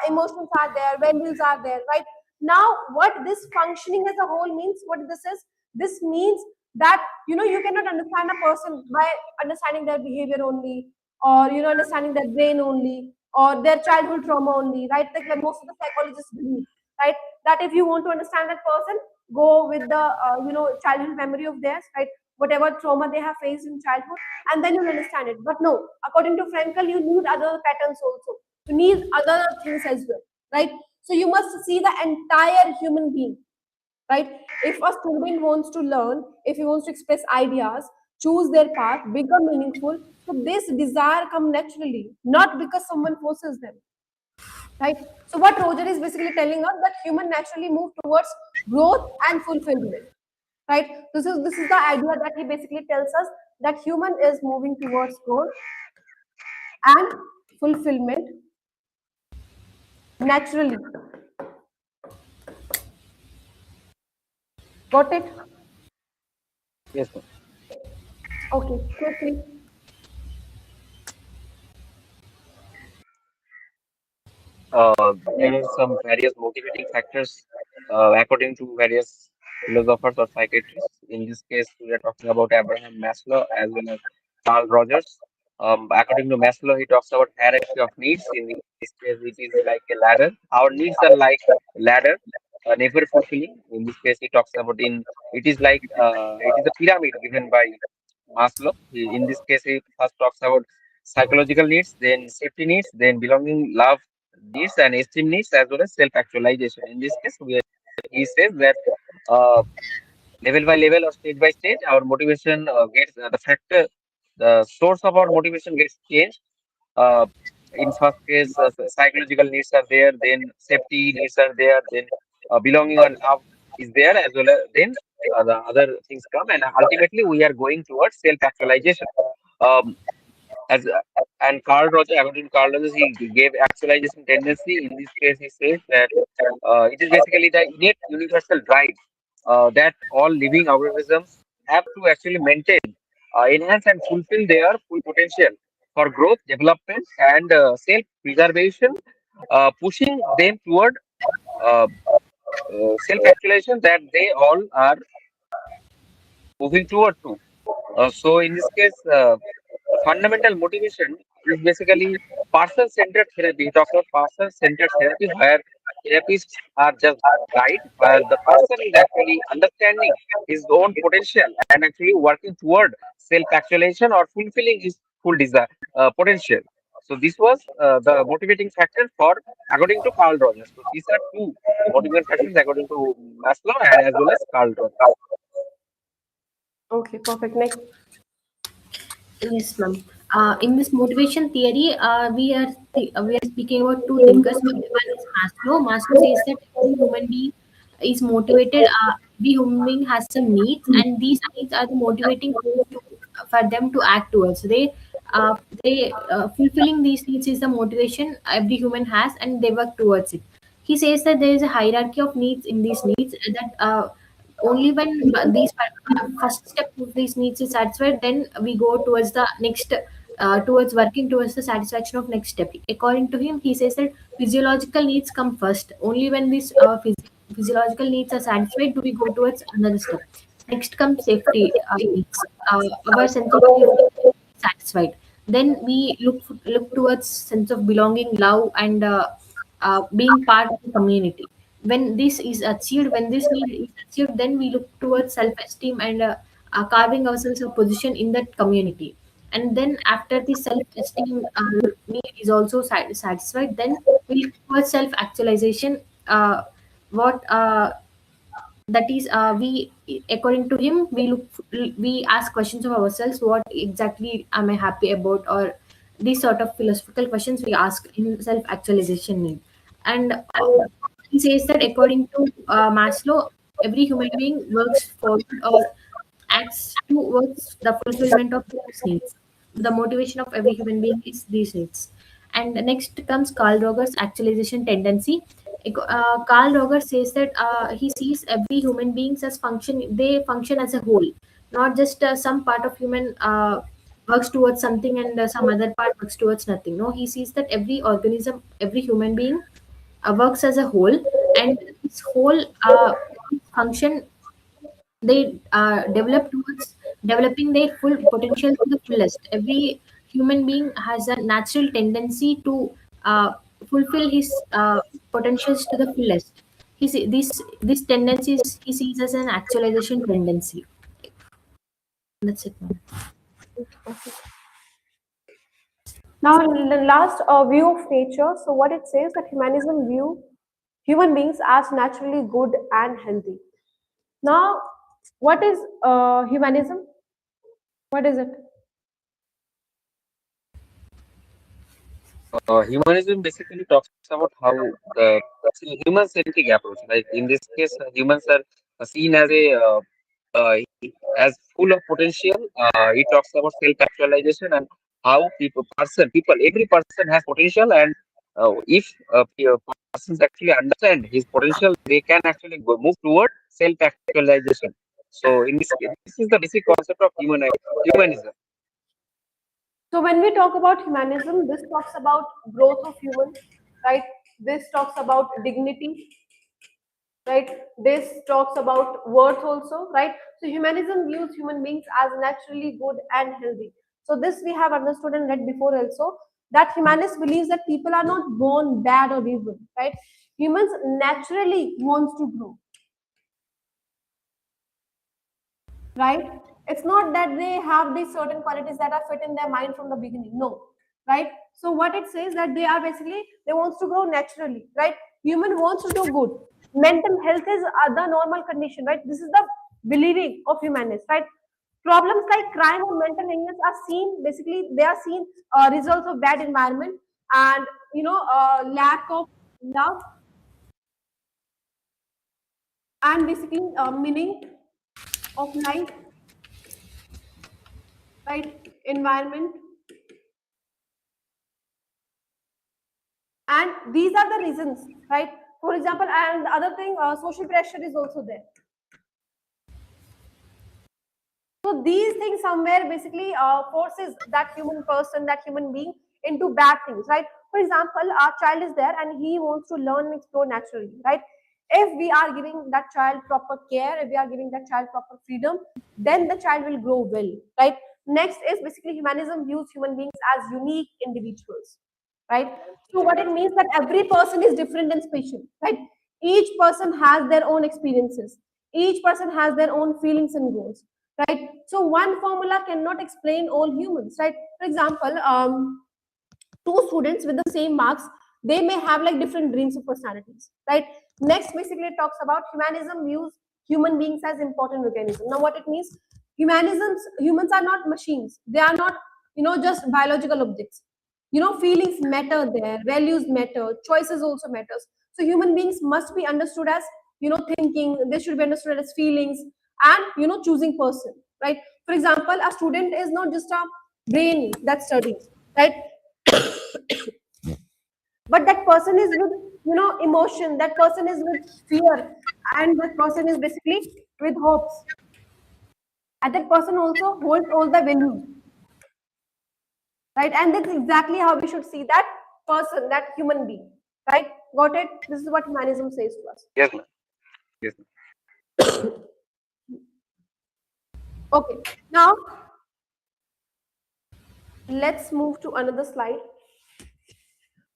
emotions are there, values are there, right? Now what this functioning as a whole means, what this is, this means that you cannot understand a person by understanding their behavior only, or understanding their brain only, or their childhood trauma only, right? Like most of the psychologists believe, right, that if you want to understand that person, go with the childhood memory of theirs, right? Whatever trauma they have faced in childhood, and then you'll understand it. But no, according to Frankel, you need other patterns also, you need other things as well, right? So you must see the entire human being, right? If a student wants to learn, if he wants to express ideas, choose their path, become meaningful, so this desire come naturally, not because someone forces them, right? So what Roger is basically telling us, that human naturally move towards growth and fulfillment, right? This is the idea that he basically tells us, that human is moving towards growth and fulfillment naturally. Got it? yes, ma'am. Okay, quickly. There are some various motivating factors according to various philosophers or psychiatrists. In this case, we are talking about Abraham Maslow as well as Carl Rogers. According to Maslow, he talks about hierarchy of needs. In this case, it is like a ladder. Our needs are like ladder, never fulfilling. In this case, he talks about it is a pyramid given by Maslow. In this case, he first talks about psychological needs, then safety needs, then belonging, love needs, and esteem needs, as well as self-actualization. In this case, he says that uh, level by level or stage by stage, our motivation gets the source of our motivation gets changed. Uh, in first case, psychological needs are there, then safety needs are there, then belonging or love is there, as well as then the other things come, and ultimately we are going towards self-actualization. Um, as and Carl Rogers, according to Carl Rogers, he gave actualization tendency. In this case, he says that it is basically the innate universal drive that all living organisms have to actually maintain, enhance, and fulfill their full potential for growth, development, and self-preservation, pushing them toward uh, self-actualization that they all are moving toward to. So in this case, the fundamental motivation is basically person-centered therapy. He talks about person-centered therapy, where therapists are just guide, while the person is actually understanding his own potential and actually working toward self-actualization or fulfilling his full desire, potential. So this was the motivating factor for, according to Carl Rogers. So these are two motivating factors according to Maslow and as well as Carl Rogers. Okay, perfect. Next. Yes, ma'am. In this motivation theory, we are speaking about two thinkers. One is Maslow. Maslow says that every human being is motivated. Every human being has some needs, and these needs are the motivating force for them to act towards. They fulfilling these needs is the motivation every human has, and they work towards it. He says that there is a hierarchy of needs in these needs that only when these first step of these needs is satisfied, then we go towards the next towards working towards the satisfaction of next step. According to him, he says that physiological needs come first. Only when these physiological needs are satisfied do we go towards another step. Next comes safety needs. Our sense of safety is satisfied, then we look towards sense of belonging, love, and being part of the community. When this is achieved, when this need is achieved, then we look towards self-esteem and carving ourselves a position in that community. And then after the self-esteem need is also satisfied, then we look towards self-actualization. What that is we According to him, we ask questions of ourselves: what exactly am I happy about? Or these sort of philosophical questions we ask in self actualization need. And he says that according to Maslow, every human being works forward or acts towards the fulfillment of these needs. The motivation of every human being is these needs. And next comes Carl Rogers' actualization tendency. Carl Rogers says that he sees every human beings as they function as a whole, not just some part of human works towards something and some other part works towards nothing. No, he sees that every organism, every human being works as a whole, and this whole function, they develop towards developing their full potential to the fullest. Every human being has a natural tendency to fulfill his potentials to the fullest. This tendencies he sees as an actualization tendency. That's it, ma'am. Now, the last view of nature. So, what it says that humanism view human beings as naturally good and healthy. Now, what is humanism? What is it? Humanism basically talks about how the human-centric approach, like in this case, humans are seen as uh, as full of potential. It talks about self-actualization and how people, every person has potential, and if persons actually understand his potential, they can actually move toward self-actualization. So, in this case, this is the basic concept of humanism. So, when we talk about humanism, this talks about growth of humans, right? This talks about dignity, right? This talks about worth also, right? So humanism views human beings as naturally good and healthy. So this we have understood and read before also, that humanist believes that people are not born bad or evil, right? Humans naturally wants to grow, right? It's not that they have these certain qualities that are fit in their mind from the beginning. No, right? So what it says that they are basically they wants to grow naturally, right? Human wants to do good. Mental health is the normal condition, right? This is the believing of humanists, right? Problems like crime or mental illness are seen basically they are seen results of bad environment and lack of love and basically meaning of life, right? Environment. And these are the reasons, right? For example, and the other thing, social pressure is also there. So these things somewhere basically forces that human person, that human being into bad things, right? For example, our child is there and he wants to learn and explore naturally, right? If we are giving that child proper care, if we are giving that child proper freedom, then the child will grow well, right? Next is basically humanism views human beings as unique individuals, right? So what it means that every person is different and special, right? Each person has their own experiences. Each person has their own feelings and goals. right? So one formula cannot explain all humans, right? For example, two students with the same marks, they may have like different dreams of personalities, right? Next, basically it talks about humanism views human beings as important organisms. Now, what it means, humans are not machines. They are not, just biological objects. Feelings matter there, values matter, choices also matters. So human beings must be understood as, thinking. They should be understood as feelings and, choosing person, right? For example, a student is not just a brain that studies, right? But that person is with, emotion. That person is with fear, and that person is basically with hopes. And that person also holds all the values, right? And that's exactly how we should see that person, that human being, right? Got it? This is what humanism says to us. Yes, ma'am. Yes, ma'am. Okay, now let's move to another slide.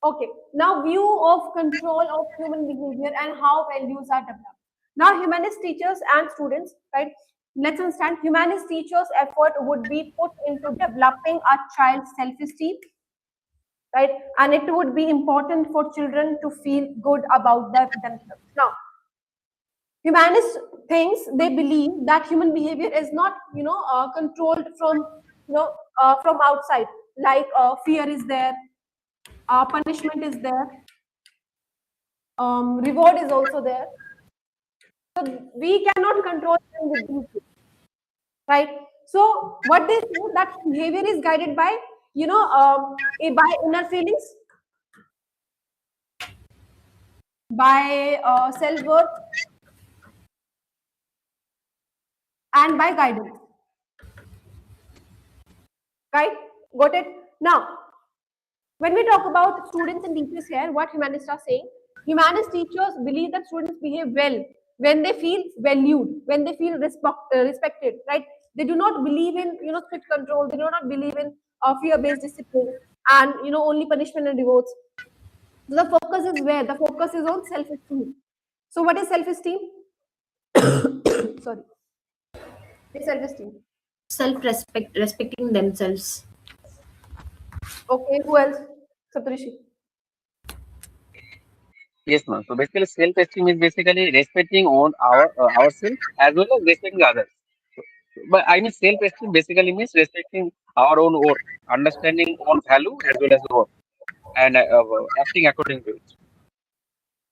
Okay, now view of control of human behavior and how values are developed. Now, humanist teachers and students, right? Let's understand, humanist teachers' effort would be put into developing a child's self-esteem, right? And it would be important for children to feel good about themselves. Now, humanist thinks, they believe that human behavior is not, controlled from, from outside. Like fear is there, punishment is there, reward is also there. So we cannot control them with these things, right? So what they say, that behavior is guided by, by inner feelings, by self-worth, and by guidance, right? Got it? Now, when we talk about students and teachers here, what humanists are saying, humanist teachers believe that students behave well when they feel valued, when they feel respected, right? They do not believe in, strict control. They do not believe in fear-based discipline and, only punishment and rewards. So the focus is where? The focus is on self-esteem. So what is self-esteem? Sorry. What is self-esteem? Self-respect, respecting themselves. Okay, who else? Saptarishi. Yes, ma'am. So basically, self-esteem is basically respecting on ourselves as well as respecting others. So, but I mean, self-esteem basically means respecting our own worth, understanding own value as well as worth, and acting according to it.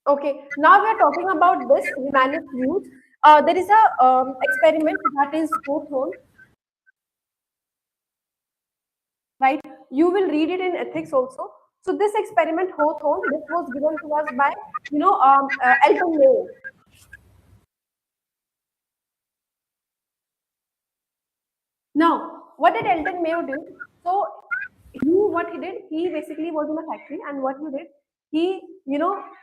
Okay, now we are talking about this humanist views. There is a experiment that is Hawthorne, right? You will read it in ethics also. So this experiment Hawthorne, this was given to us by, Elton Mayo. Now, what did Elton Mayo do? So what he did, he basically was in a factory, and what he did, he,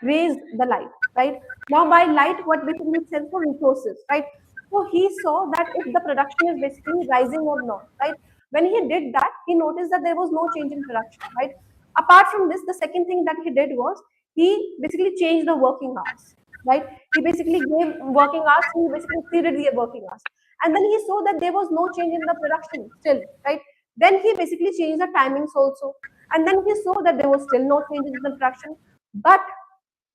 raised the light, right? Now, by light, what basically it stands for resources, right? So he saw that if the production is basically rising or not, right? When he did that, he noticed that there was no change in production, right? Apart from this, the second thing that he did was he basically changed the working hours, right? He basically gave working hours, he basically exceeded the working hours. And then he saw that there was no change in the production still, right? Then he basically changed the timings also. And then he saw that there was still no change in the production. But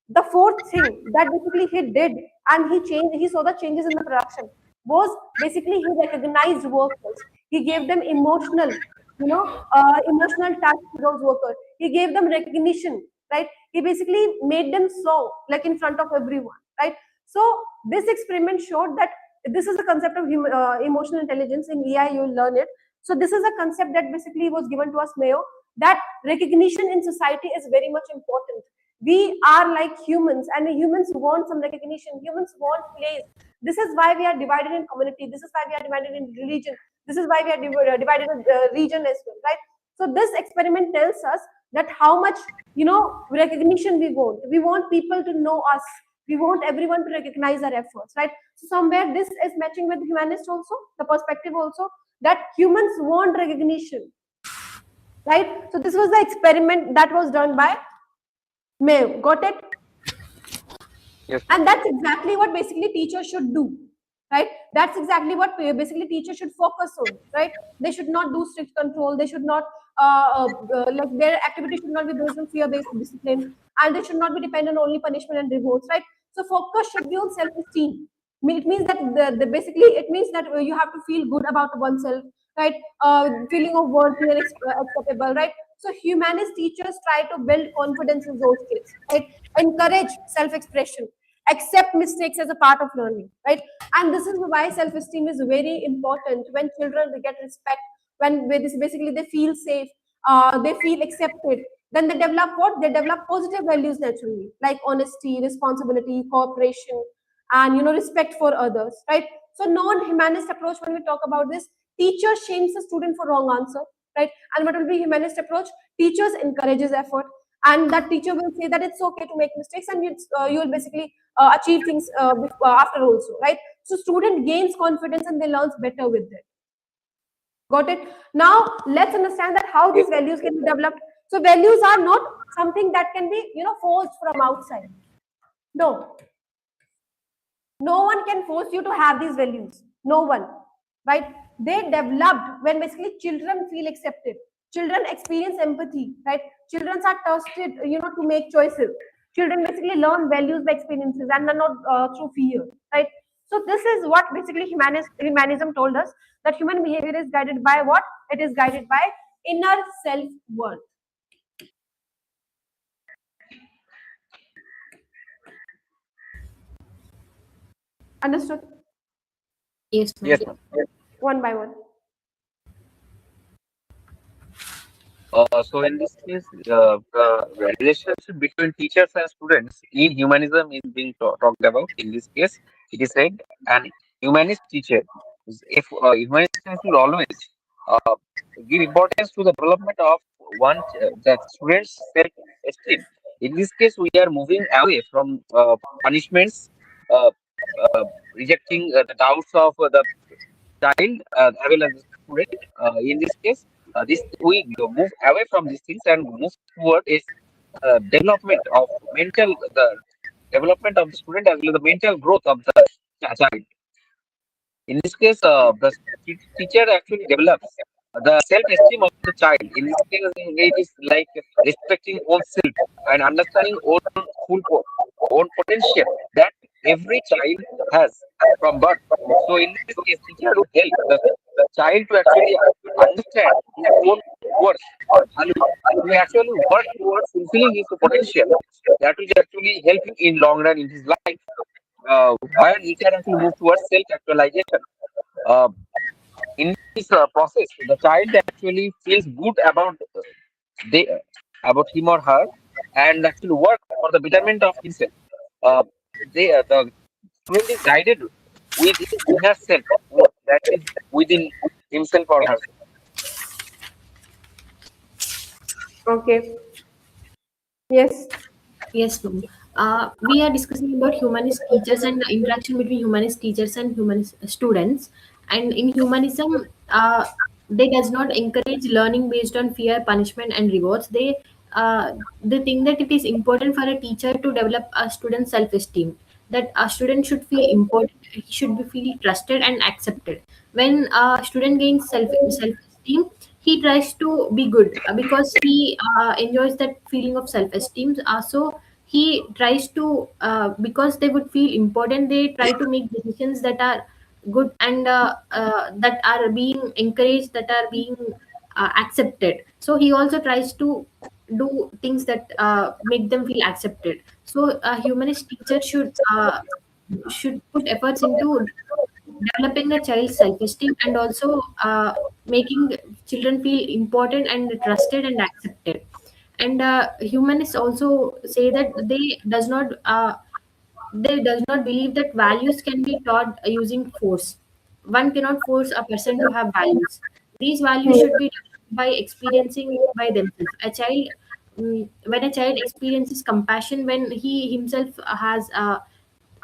the fourth thing that basically he did, and he saw the changes in the production, was basically he recognized workers. He gave them emotional touch to those workers. He gave them recognition, right? He basically made them saw, like in front of everyone, right? So this experiment showed that this is the concept of emotional intelligence. In EI, you will learn it. So this is a concept that basically was given to us, Mayo, that recognition in society is very much important. We are like humans, and humans want some recognition. Humans want place. This is why we are divided in community. This is why we are divided in religion. This is why we are divided in region as well, right? So this experiment tells us that how much, recognition we want. We want people to know us. We want everyone to recognize our efforts, right? So somewhere this is matching with humanist also, the perspective also, that humans want recognition, right? So this was the experiment that was done by Mayo. Got it? Yes. And that's exactly what basically teachers should do, right? That's exactly what basically teachers should focus on, right? They should not do strict control. They should not like their activity should not be based on fear-based discipline, and they should not be dependent on only punishment and rewards, right? So focus should be on self-esteem. It means that basically it means that you have to feel good about oneself, right? Feeling of worthy and acceptable, right? So humanist teachers try to build confidence in those kids, right? Encourage self-expression, accept mistakes as a part of learning, right? And this is why self-esteem is very important. When children they get respect, when basically they feel safe, they feel accepted, then they develop what? They develop positive values naturally, like honesty, responsibility, cooperation, and respect for others, right? So non-humanist approach, when we talk about this, teacher shames the student for wrong answer, right? And what will be humanist approach? Teachers encourages effort, and that teacher will say that it's okay to make mistakes, and you will basically achieve things after also, right? So student gains confidence and they learns better with it. Got it? Now let's understand that how these values can be developed. So values are not something that can be forced from outside. No, no one can force you to have these values. No one, right? They developed when basically children feel accepted. Children experience empathy, right? Children are trusted, to make choices. Children basically learn values by experiences and not through fear, right? So this is what basically humanism told us, that human behavior is guided by what? It is guided by inner self-worth. Understood? Yes, ma'am. Yes, ma'am. One by one. So in this case, the relationship between teachers and students in humanism is being talked about. In this case, it is said an humanist teacher, if humanist teacher should always uh, give importance to the development of the student's self-esteem. In this case, we are moving away from punishments, uh, rejecting the doubts of the child as well as the student. In this case, this we move away from these things and move toward is development of the development of the student as well as the mental growth of the child. In this case, the teacher actually develops the self-esteem of the child. In this case, it is like respecting oneself and understanding own potential that every child has from birth. So, in this case, teacher would help the child to actually understand his own worth or value, to actually work towards fulfilling his potential. That will actually help him in long run in his life. While he can actually move towards self-actualization. Uh, in this process, the child actually feels good they about him or her, and actually work for the betterment of himself. Uh, the student is guided with his inner self, that is within himself or herself. Okay. Yes. Yes, ma'am. We are discussing about humanist teachers and the interaction between humanist teachers and humanist students. And in humanism, they does not encourage learning based on fear, punishment, and rewards. They think that it is important for a teacher to develop a student's self-esteem. That a student should feel important, he should be feel trusted and accepted. When a student gains self-esteem, he tries to be good because he enjoys that feeling of self-esteem. So he tries to because they would feel important, they try to make decisions that are good and that are being encouraged, that are being accepted. So he also tries to do things that make them feel accepted. So a humanist teacher should put efforts into developing a child's self-esteem and also making children feel important and trusted and accepted. And humanists also say that they does not believe that values can be taught using force. One cannot force a person to have values. These values should be developed by experiencing by themselves. When a child experiences compassion, when he himself has uh,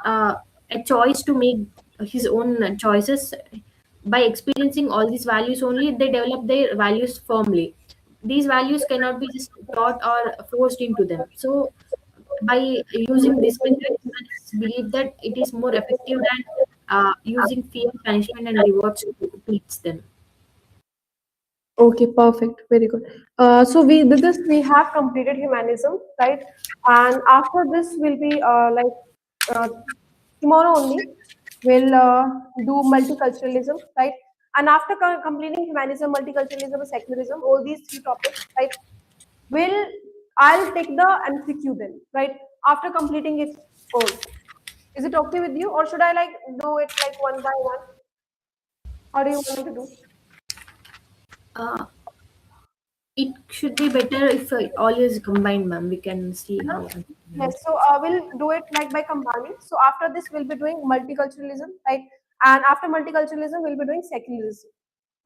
a choice to make his own choices, by experiencing all these values only, they develop their values firmly. These values cannot be just taught or forced into them. So by using this method, humanists believe that it is more effective using fear, punishment, and rewards to teach them. Okay, perfect. Very good. So we with this we have completed humanism, right? And after this will be uh, tomorrow only we'll do multiculturalism, right? And after completing humanism, multiculturalism, and secularism, all these three topics, right? Will I'll take the MCQ then, right? After completing it all, is it okay with you, or should I like do it like one by one? How do you want me to do? Uh, it should be better if all is combined, ma'am. We can see Huh? how. Yes, so we'll do it like by combining. So after this, we'll be doing multiculturalism, right? And after multiculturalism, we'll be doing secularism.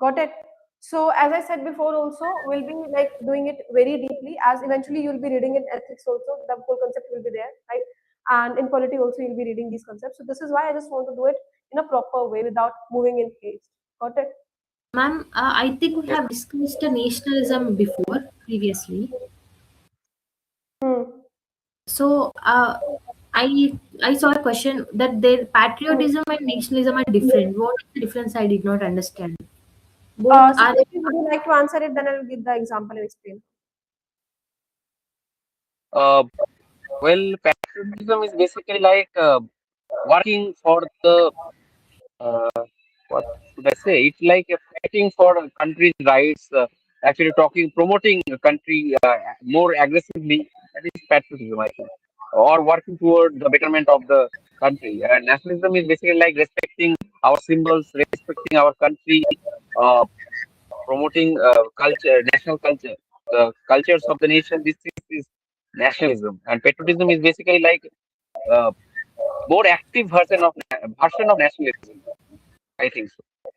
Got it? So as I said before, also we'll be like doing it very deeply. As eventually you'll be reading in ethics also, the whole concept will be there, right? And in polity also, you'll be reading these concepts. So this is why I just want to do it in a proper way without moving in haste. Got it? Ma'am, I think we Yes. have discussed nationalism before previously. Hmm. So I saw a question that their Hmm. patriotism and nationalism are different. What is the difference? I did not understand. Both So are. if you would like to answer it, then I'll give the example and explain. Uh, well, patriotism is basically like working for the uh, what should I say? It's like fighting for a country's rights. Actually, promoting a country more aggressively. That is patriotism, I think, or working toward the betterment of the country. Nationalism is basically like respecting our symbols, respecting our country, uh, promoting national culture, the cultures of the nation. This is nationalism, and patriotism is basically like uh, more active version of nationalism. I think so.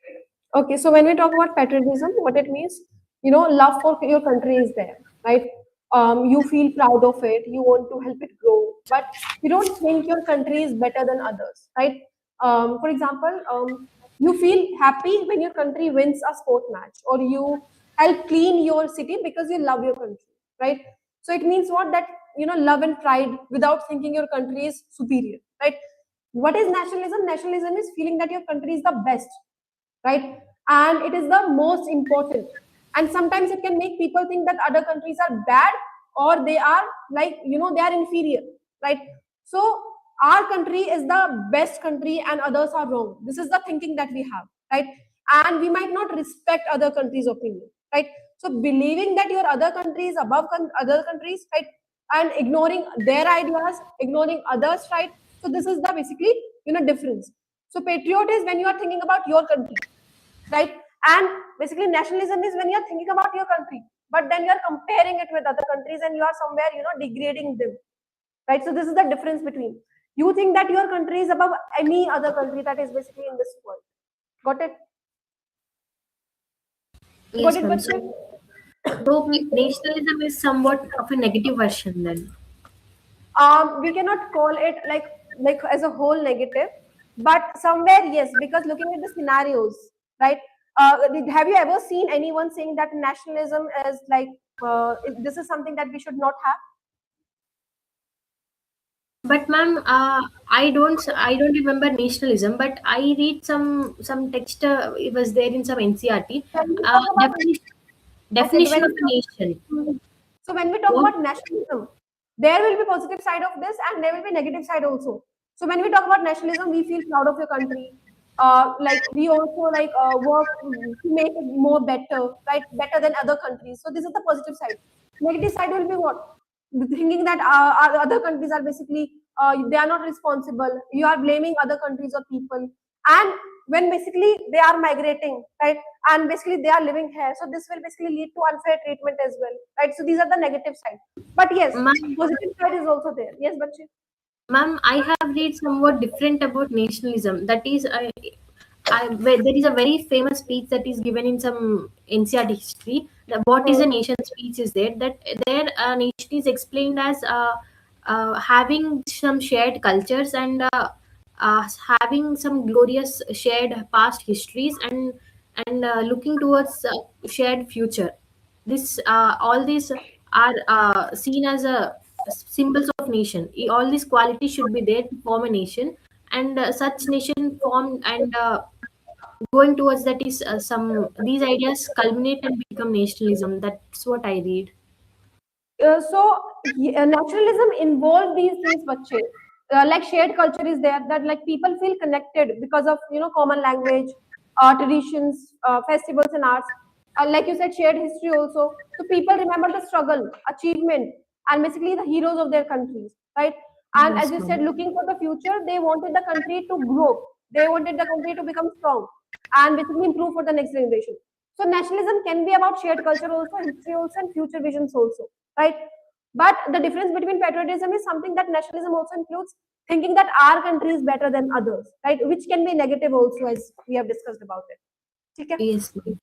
Okay, so when we talk about patriotism, what it means, love for your country is there, right? You feel proud of it, you want to help it grow, but you don't think your country is better than others, right? For example, you feel happy when your country wins a sport match, or you help clean your city because you love your country, right? So it means what that love and pride without thinking your country is superior, right? What is nationalism? Nationalism is feeling that your country is the best, right? And it is the most important. And sometimes it can make people think that other countries are bad, or they are like, they are inferior, right? So our country is the best country and others are wrong. This is the thinking that we have, right? And we might not respect other countries' opinion, right? So believing that your other country is above other countries, right? And ignoring their ideas, ignoring others, right? So this is the basically, difference. So patriot is when you are thinking about your country, right? And basically nationalism is when you're thinking about your country, but then you're comparing it with other countries and you are somewhere, degrading them, right? So this is the difference between, you think that your country is above any other country that is basically in this world. Got it? Got Yes, it, ma'am. but So nationalism is somewhat of a negative version then. we cannot call it like as a whole negative, but somewhere yes, because looking at the scenarios, right? Have you ever seen anyone saying that nationalism is like this is something that we should not have? But ma'am, I don't remember nationalism, but I read some text. It was there in some NCRT. When we Uh, talk about definition okay, definition of a nation. so when we talk What? about nationalism, there will be positive side of this and there will be negative side also. So when we talk about nationalism, we feel proud of your country. Like we also like work to make it more better, right? Better than other countries. So this is the positive side. Negative side will be what? The thinking that our other countries are basically they are not responsible. You are blaming other countries or people, and when basically they are migrating, right? And basically they are living here, so this will basically lead to unfair treatment as well, right? So these are the negative side, but yes, Ma'am, positive side is also there. Yes, but ma'am, I have read somewhat different about nationalism. That is, there is a very famous speech that is given in some NCRT history. What is a nation speech is there? That there nation is explained as having some shared cultures and having some glorious shared past histories and looking towards shared future. This all these are seen as a symbols of nation. All these qualities should be there to form a nation, and such nation formed and going towards that is some these ideas culminate and become nationalism. That's what I read. Naturalism involved these things, bache. Like shared culture is there, that like people feel connected because of common language, traditions, festivals and arts. Like you said, shared history also. So people remember the struggle, achievement, and basically the heroes of their countries, right? And as Yes, you said, ma'am. looking for the future, they wanted the country to grow. They wanted the country to become strong and basically improve for the next generation. So nationalism can be about shared culture also, history also, and future visions also, right? But the difference between patriotism is something that nationalism also includes thinking that our country is better than others, right? Which can be negative also, as we have discussed about it. Okay? Yes, ma'am.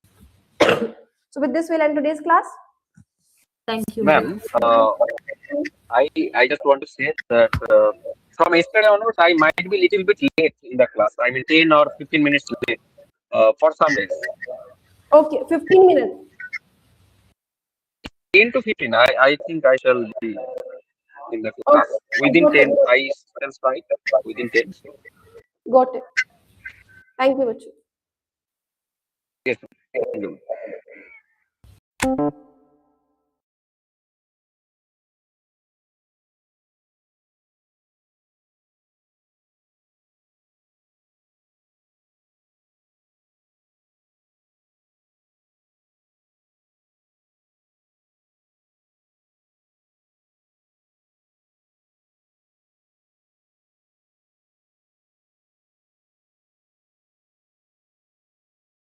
So with this, we'll end today's class. Thank you, ma'am. Ma'am, I just want to say that from yesterday onwards, I might be little bit late in the class. I mean, 10 or 15 minutes late for some days. Okay, 15 minutes. 10 to 15, I think I shall be in the class. Okay, Within got 10, it. I can strike within 10. Got it. Thank you, Bachu. Yes, ma'am. Thank you.